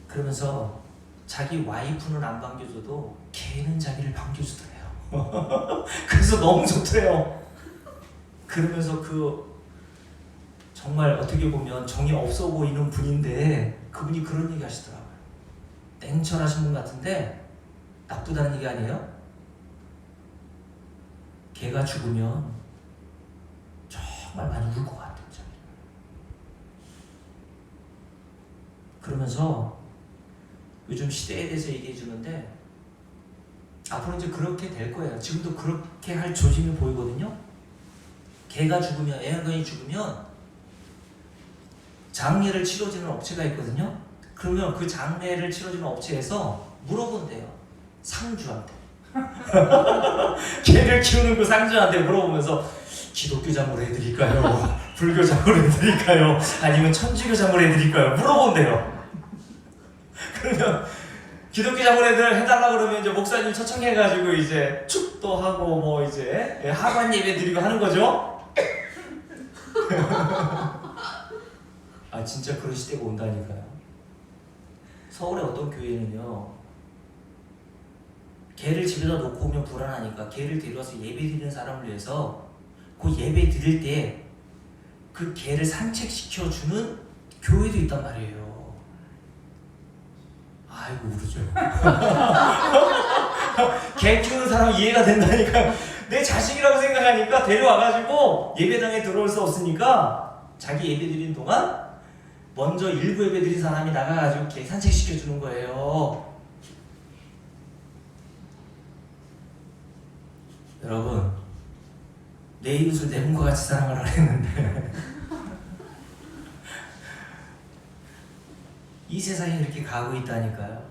그러면서 자기 와이프는 안 반겨줘도 개는 자기를 반겨주더래요. 그래서 너무 좋더래요. 그러면서 그 정말 어떻게 보면 정이 없어 보이는 분인데 그분이 그런 얘기 하시더라고요. 냉철하신 분 같은데 나쁘다는 얘기 아니에요? 걔가 죽으면 정말 많이 울 것 같아요. 그러면서 요즘 시대에 대해서 얘기해 주는데 앞으로 이제 그렇게 될 거예요. 지금도 그렇게 할 조짐이 보이거든요. 걔가 죽으면, 애완견이 죽으면 장례를 치러주는 업체가 있거든요. 그러면 그 장례를 치러주는 업체에서 물어본대요. 상주한테. 개를 키우는 그 상주한테 물어보면서 기독교 장으로 해드릴까요? 불교 장으로 해드릴까요? 아니면 천주교 장으로 해드릴까요? 물어본대요. 그러면 기독교 장로회들 해달라 그러면 이제 목사님 초청해가지고 이제 축도 하고 뭐 이제 하관 예배 드리고 하는 거죠. 아 진짜 그런 시대가 온다니까요. 서울의 어떤 교회는요, 개를 집에다 놓고 오면 불안하니까 개를 데려와서 예배 드리는 사람을 위해서 그 예배 드릴 때 그 개를 산책시켜주는 교회도 있단 말이에요. 아이고 우르죠. 개 키우는 사람 이해가 된다니까. 내 자식이라고 생각하니까 데려와가지고 예배당에 들어올 수 없으니까 자기 예배 드리는 동안 먼저 일부 예배 드린 사람이 나가가지고 개 산책시켜주는 거예요. 여러분, 내 이웃을 내 몸과 같이 사랑하라 했는데 이 세상이 그렇게 가고 있다니까요.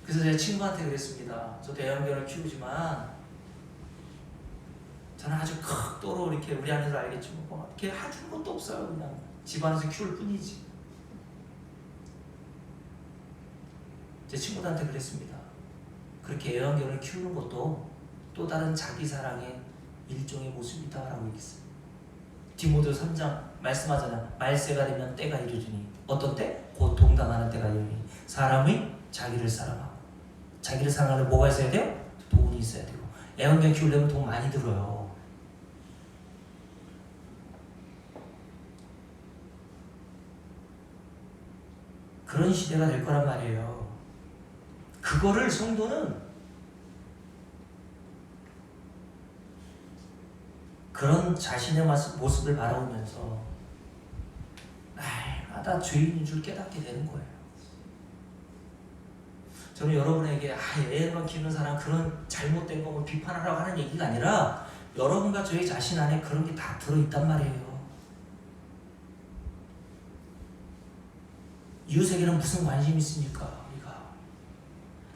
그래서 제가 친구한테 그랬습니다. 저도 애완견을 키우지만 저는 아주 극도로 이렇게 우리 아내도 알겠지만 이렇게 해줄 것도 없어요. 그냥 집안에서 키울 뿐이지. 제 친구들한테 그랬습니다. 그렇게 애완견을 키우는 것도 또 다른 자기 사랑의 일종의 모습이다라고 얘기했어요. 디모데 3장 말씀하잖아요. 말세가 되면 때가 이르리니 어떤 때? 고통당하는 때가 이르리니 사람이 자기를 사랑하고, 자기를 사랑하려면 뭐가 있어야 돼요? 돈이 있어야 되고, 애완견 키우려면 돈 많이 들어요. 그런 시대가 될 거란 말이에요. 그거를 성도는 그런 자신의 모습을 바라보면서 날마다 죄인인 줄 깨닫게 되는 거예요. 저는 여러분에게 애만 키우는 사람 그런 잘못된 거 비판하라고 하는 얘기가 아니라 여러분과 저희 자신 안에 그런 게 다 들어있단 말이에요. 이웃에게는 무슨 관심이 있습니까?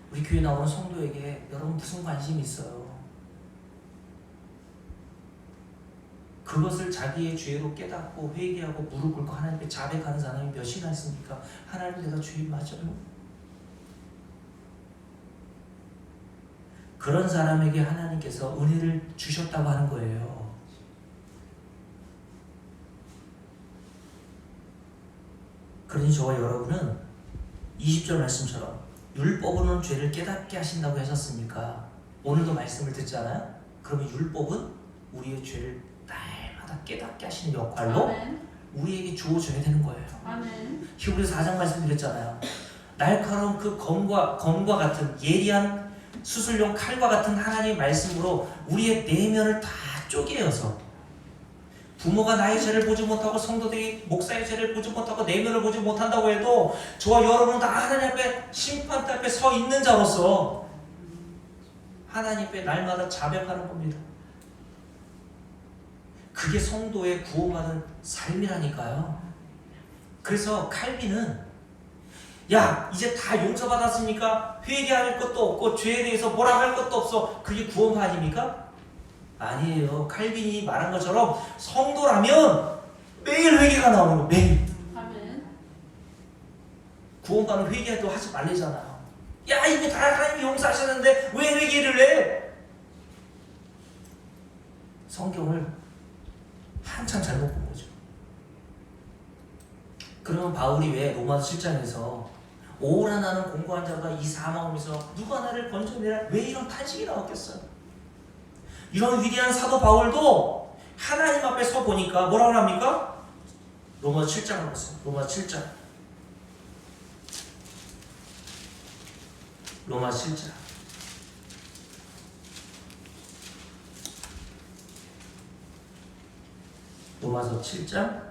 우리 교회 나오는 성도에게 여러분 무슨 관심이 있어요? 그것을 자기의 죄로 깨닫고 회개하고 무릎 꿇고 하나님께 자백하는 사람이 몇이나 있습니까? 하나님 내가 죄인 맞아요. 그런 사람에게 하나님께서 은혜를 주셨다고 하는 거예요. 그러니 저와 여러분은 20절 말씀처럼 율법으로는 죄를 깨닫게 하신다고 하셨으니까 오늘도 말씀을 듣잖아요. 그러면 율법은 우리의 죄를 날마다 깨닫게 하시는 역할로 아멘. 우리에게 주어져야 되는 거예요. 아멘. 히브리서 4장 말씀드렸잖아요. 날카로운 그 검과 같은 예리한 수술용 칼과 같은 하나님의 말씀으로 우리의 내면을 다 쪼개어서 부모가 나의 죄를 보지 못하고 성도들이 목사의 죄를 보지 못하고 내면을 보지 못한다고 해도 저와 여러분은 다 하나님 앞에 심판대 앞에 서 있는 자로서 하나님 앞에 날마다 자백하는 겁니다. 그게 성도의 구원받은 삶이라니까요. 그래서 칼빈은 야 이제 다 용서받았으니까 회개할 것도 없고 죄에 대해서 뭐라 할 것도 없어, 그게 구원 아닙니까? 아니에요. 칼빈이 말한 것처럼 성도라면 매일 회개가 나오는 거예요. 매일. 아멘. 구원받는 회개도 하지 말래잖아요. 야 이거 다 하나님이 용서하셨는데 왜 회개를 해? 성경을 한참 잘못 본 거죠. 그러면 바울이 왜 로마서 7장에서 오라 나는 공고한 자가 이 사망하면서 누가 나를 건져내라 왜 이런 탄식이 나왔겠어요? 이런 위대한 사도 바울도 하나님 앞에 서 보니까 뭐라고 합니까? 로마서 7장을 보세요. 로마서 7장. 로마서 7장. 로마서 7장.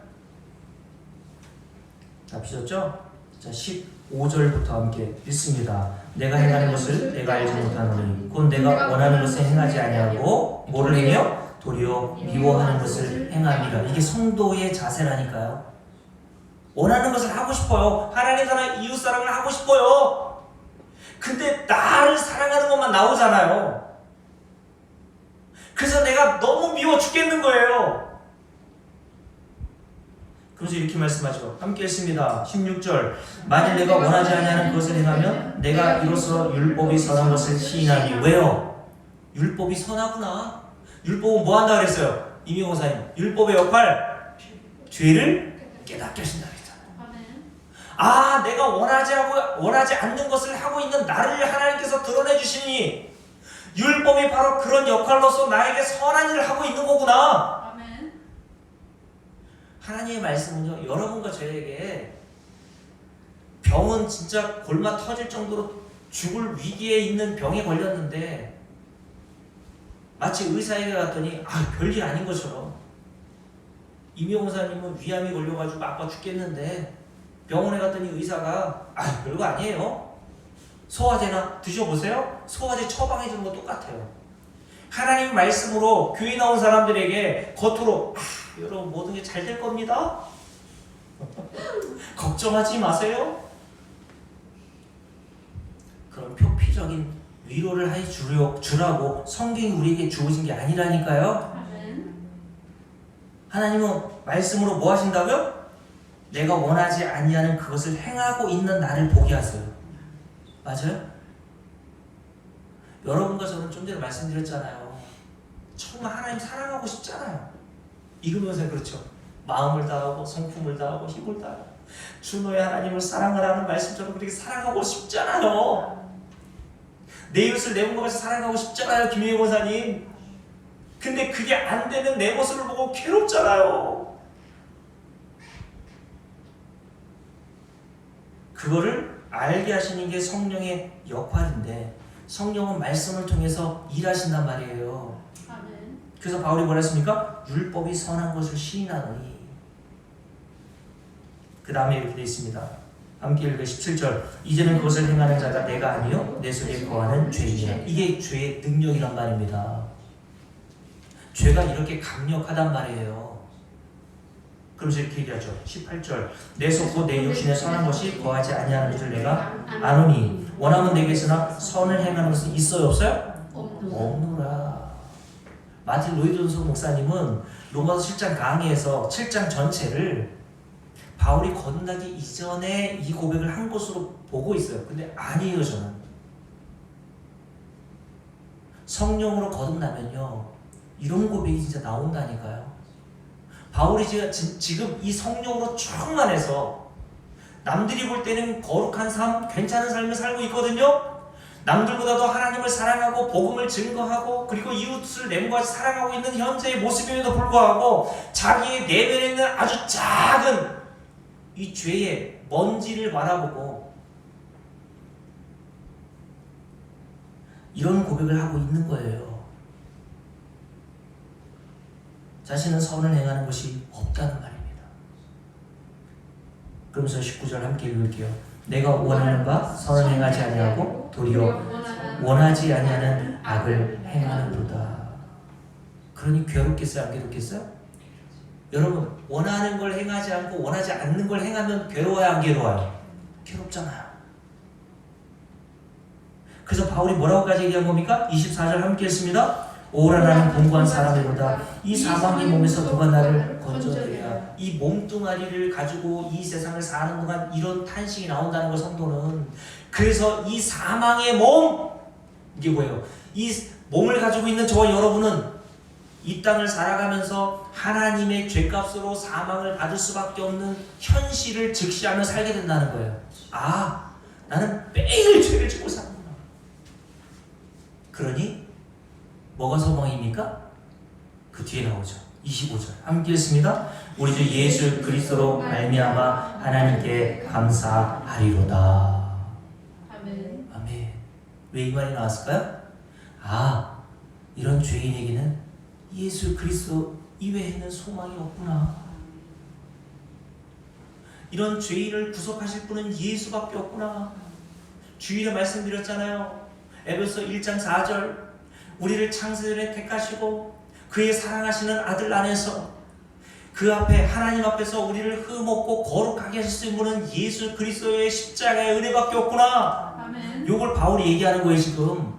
다 피셨죠? 자, 15절부터 함께 읽습니다. 내가 행하는 것을 내가 알지 못하노니 곧 내가 원하는 것을 행하지 아니하고 뭐를 행여? 도리어 미워하는 것을 행함이라. 이게 성도의 자세라니까요. 원하는 것을 하고 싶어요. 하나님 사랑, 이웃 사랑을 하고 싶어요. 근데 나를 사랑하는 것만 나오잖아요. 그래서 내가 너무 미워 죽겠는 거예요. 그래서 이렇게 말씀하죠. 함께 읽습니다. 16절. 만일 내가 원하지 아니하는 것을 행하면 내가 이로써 율법이 선한 것을 시인하니. 왜요? 율법이 선하구나. 율법은 뭐 한다 그랬어요? 이미호 목사님. 율법의 역할, 죄를 깨닫게 하신다 그랬잖아요. 아, 내가 원하지 않는 것을 하고 있는 나를 하나님께서 드러내 주시니 율법이 바로 그런 역할로서 나에게 선한 일을 하고 있는 거구나. 하나님의 말씀은요, 여러분과 저에게 병은 진짜 골마 터질 정도로 죽을 위기에 있는 병에 걸렸는데 마치 의사에게 갔더니 별일 아닌 것처럼. 이명호 사님은 위암이 걸려가지고 아파 죽겠는데 병원에 갔더니 의사가 별거 아니에요. 소화제나 드셔보세요. 소화제 처방해 주는 거 똑같아요. 하나님 말씀으로 교회 나온 사람들에게 겉으로 여러분 모든 게 잘 될 겁니다. 걱정하지 마세요. 그런 표피적인 위로를 주라고 성경이 우리에게 주어진 게 아니라니까요. 하나님은 말씀으로 뭐 하신다고요? 내가 원하지 아니하는 그것을 행하고 있는 나를 보게 하세요. 맞아요? 여러분과 저는 좀 전에 말씀드렸잖아요. 정말 하나님 사랑하고 싶잖아요. 읽으면서 그렇죠. 마음을 다하고 성품을 다하고 힘을 다하고 주 너의 하나님을 사랑을 하는 말씀처럼 그렇게 사랑하고 싶잖아요. 내 이웃을 내 몸과 같이 사랑하고 싶잖아요. 김혜희 권사님. 근데 그게 안 되는 내 모습을 보고 괴롭잖아요. 그거를 알게 하시는 게 성령의 역할인데 성령은 말씀을 통해서 일하신단 말이에요. 그래서 바울이 뭐라 했습니까? 율법이 선한 것을 시인하노니. 그 다음에 이렇게 되어 있습니다. 함께 읽어 17절. 이제는 그것을 행하는 자가 내가 아니요 내 속에 거하는 죄이니라. 이게 죄의 능력이란 말입니다. 죄가 이렇게 강력하단 말이에요. 그러면서 이렇게 얘기하죠. 18절. 내 속 내 육신에 선한 것이 거하지 아니하는 줄 내가 아노니 원하면 내게 있으나 선을 행하는 것은 있어요 없어요? 없노라. 마틴 로이드 목사님은 로마서 7장 강의에서 7장 전체를 바울이 거듭나기 이전에 이 고백을 한 것으로 보고 있어요. 근데 아니에요. 저는 성령으로 거듭나면요 이런 고백이 진짜 나온다니까요. 바울이 지금 이 성령으로 충만해서 남들이 볼 때는 거룩한 삶, 괜찮은 삶을 살고 있거든요. 남들보다도 하나님을 사랑하고 복음을 증거하고 그리고 이웃을 내 몸과 같이 사랑하고 있는 현재의 모습임에도 불구하고 자기의 내면에 있는 아주 작은 이 죄의 먼지를 바라보고 이런 고백을 하고 있는 거예요. 자신은 선을 행하는 것이 없다는 말입니다. 그러면서 19절 함께 읽을게요. 내가 원하는 바 선을 행하지 아니하고 도리어 원하지 아니하는 악을 행하는도다. 그러니 괴롭겠어요? 안 괴롭겠어요? 여러분 원하는 걸 행하지 않고 원하지 않는 걸 행하면 괴로워요? 안 괴로워요? 괴롭잖아요. 그래서 바울이 뭐라고까지 얘기한 겁니까? 24절 함께 읽습니다. 오라 나는 공고한 사람이로다. 이 사망의 몸에서 누가 나를 건져내랴. 이 몸뚱아리를 가지고 이 세상을 사는 동안 이런 탄식이 나온다는 걸 성도는. 그래서 이 사망의 몸, 이게 뭐예요? 이 몸을 가지고 있는 저와 여러분은 이 땅을 살아가면서 하나님의 죄값으로 사망을 받을 수밖에 없는 현실을 직시하며 살게 된다는 거예요. 아, 나는 매일 죄를 짓고 사는구나. 그러니 뭐가 소망입니까? 그 뒤에 나오죠. 25절 함께 읽습니다. 우리 주 예수 그리스도로 말미암아 하나님께 감사하리로다. 아멘. 아멘. 왜 이 말이 나왔을까요? 아, 이런 죄인에게는 예수 그리스도 이외에는 소망이 없구나. 이런 죄인을 구속하실 분은 예수밖에 없구나. 주일에 말씀드렸잖아요. 에베소 1장 4절, 우리를 창세전에 택하시고 그의 사랑하시는 아들 안에서 그 앞에 하나님 앞에서 우리를 흠없고 거룩하게 하실 분은 예수 그리스도의 십자가의 은혜밖에 없구나. 아멘. 요걸 바울이 얘기하는 거예요 지금.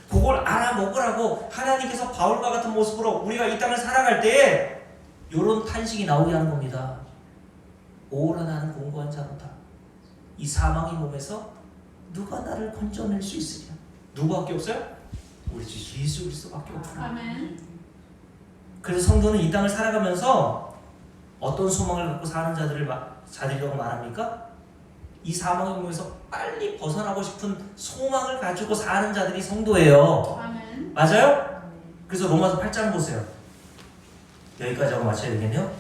그걸 알아먹으라고 하나님께서 바울과 같은 모습으로 우리가 이 땅을 살아갈 때에 요런 탄식이 나오게 하는 겁니다. 오라 나는 공고한 자로다. 이 사망의 몸에서 누가 나를 건져낼 수 있으랴. 누구밖에 없어요? 우리 주 예수 그리스도밖에 없구나. 아멘. 그래서 성도는 이 땅을 살아가면서 어떤 소망을 갖고 사는 자들이라고 말합니까? 이 사망의 몸에서 빨리 벗어나고 싶은 소망을 가지고 사는 자들이 성도예요. 아멘. 맞아요? 그래서 로마서 8장 보세요. 여기까지 하고 마쳐야 되겠네요.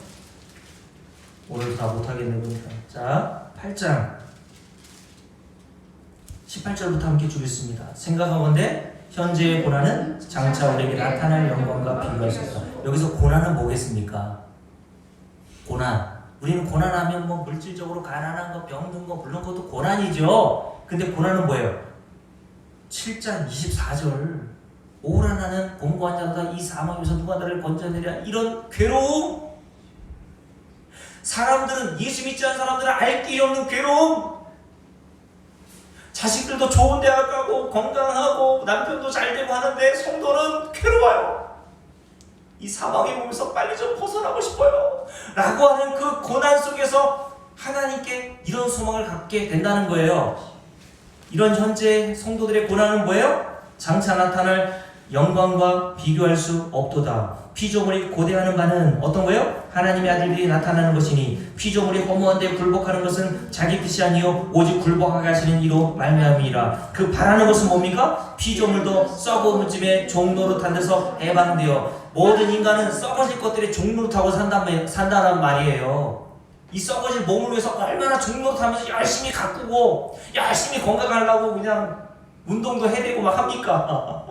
오늘도 다 못하겠네 보니까. 자, 8장 18절부터 함께 주겠습니다. 생각하건대 현재의 고난은 장차 우리에게 나타날 영광과 비교할 수 없다. 여기서 고난은 뭐겠습니까? 고난. 우리는 고난하면 뭐 물질적으로 가난한 거, 병든 거, 물론 그것도 고난이죠. 근데 고난은 뭐예요? 7장 24절. 오라 나는 공고한 자로다. 이 사망에서 누가 나를 건져내랴. 이런 괴로움. 사람들은, 예수 믿지 않은 사람들은 알 길이 없는 괴로움. 자식들도 좋은 대학 가고 건강하고 남편도 잘 되고 하는데 성도는 괴로워요. 이 사망의 몸에서 빨리 좀 벗어나고 싶어요 라고 하는 그 고난 속에서 하나님께 이런 소망을 갖게 된다는 거예요. 이런 현재 성도들의 고난은 뭐예요? 장차 나타날 영광과 비교할 수 없도다. 피조물이 고대하는 바는 어떤 거예요? 하나님의 아들들이 나타나는 것이니 피조물이 허무한 데 굴복하는 것은 자기 뜻이 아니요 오직 굴복하게 하시는 이로 말미암이라. 그 바라는 것은 뭡니까? 피조물도 썩어무짐의 종노릇한 데서 해방되어. 모든 인간은 썩어질 것들의 종노릇하고 산다는 말이에요. 이 썩어질 몸을 위해서 얼마나 종노릇하면서 열심히 가꾸고 열심히 건강하려고 그냥 운동도 해대고 막 합니까?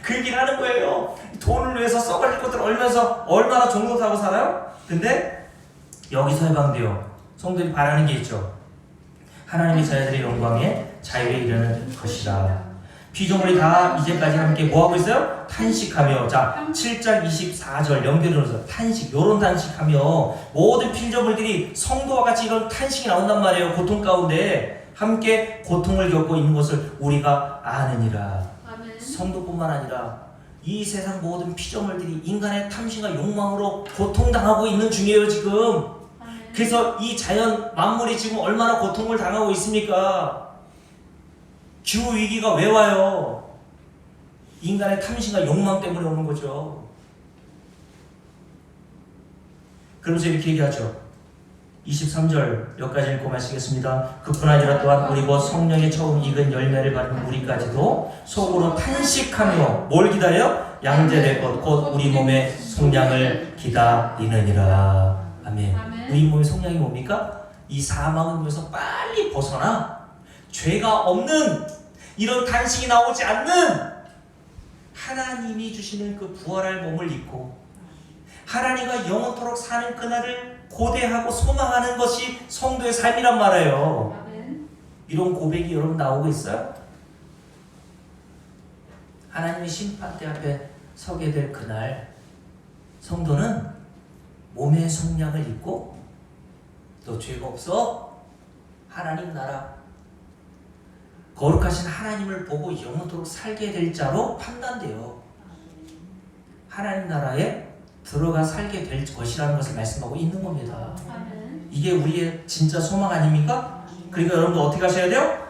그 얘기를 하는 거예요. 돈을 위해서 썩어질 것들을 얼마나 종노릇하고 살아요? 근데 여기서 해방돼요. 성도들이 바라는 게 있죠. 하나님의 자녀들의 영광에 자유에 이르는 것이라. 피조물이 다 이제까지 함께 뭐하고 있어요? 탄식하며. 자, 7장 24절 연결해서 탄식, 요런 탄식하며. 모든 피조물들이 성도와 같이 이런 탄식이 나온단 말이에요. 고통 가운데 함께 고통을 겪고 있는 것을 우리가 아느니라. 아멘. 성도뿐만 아니라 이 세상 모든 피조물들이 인간의 탐심과 욕망으로 고통당하고 있는 중이에요 지금. 아멘. 그래서 이 자연 만물이 지금 얼마나 고통을 당하고 있습니까? 기후위기가 왜 와요? 인간의 탐심과 욕망 때문에 오는 거죠. 그러면서 이렇게 얘기하죠. 23절 여기까지 읽고 마치겠습니다. 그뿐 아니라 또한 우리 곧 성령의 처음 익은 열매를 받은 우리까지도 속으로 탄식하며 뭘 기다려? 양자될 것 곧 우리 몸의 속량을 기다리느니라. 아멘. 아멘. 우리 몸의 속량이 뭡니까? 이 사망을 위해서 빨리 벗어나 죄가 없는 이런 탄식이 나오지 않는 하나님이 주시는 그 부활할 몸을 입고 하나님과 영원토록 사는 그날을 고대하고 소망하는 것이 성도의 삶이란 말이에요. 아멘. 이런 고백이 여러분 나오고 있어요? 하나님의 심판대 앞에 서게 될 그날 성도는 몸의 속량을 입고 너 죄가 없어? 하나님 나라 거룩하신 하나님을 보고 영원토록 살게 될 자로 판단돼요. 하나님 나라에 들어가 살게 될 것이라는 것을 말씀하고 있는 겁니다. 아멘. 이게 우리의 진짜 소망 아닙니까? 그러니까 여러분들 어떻게 하셔야 돼요?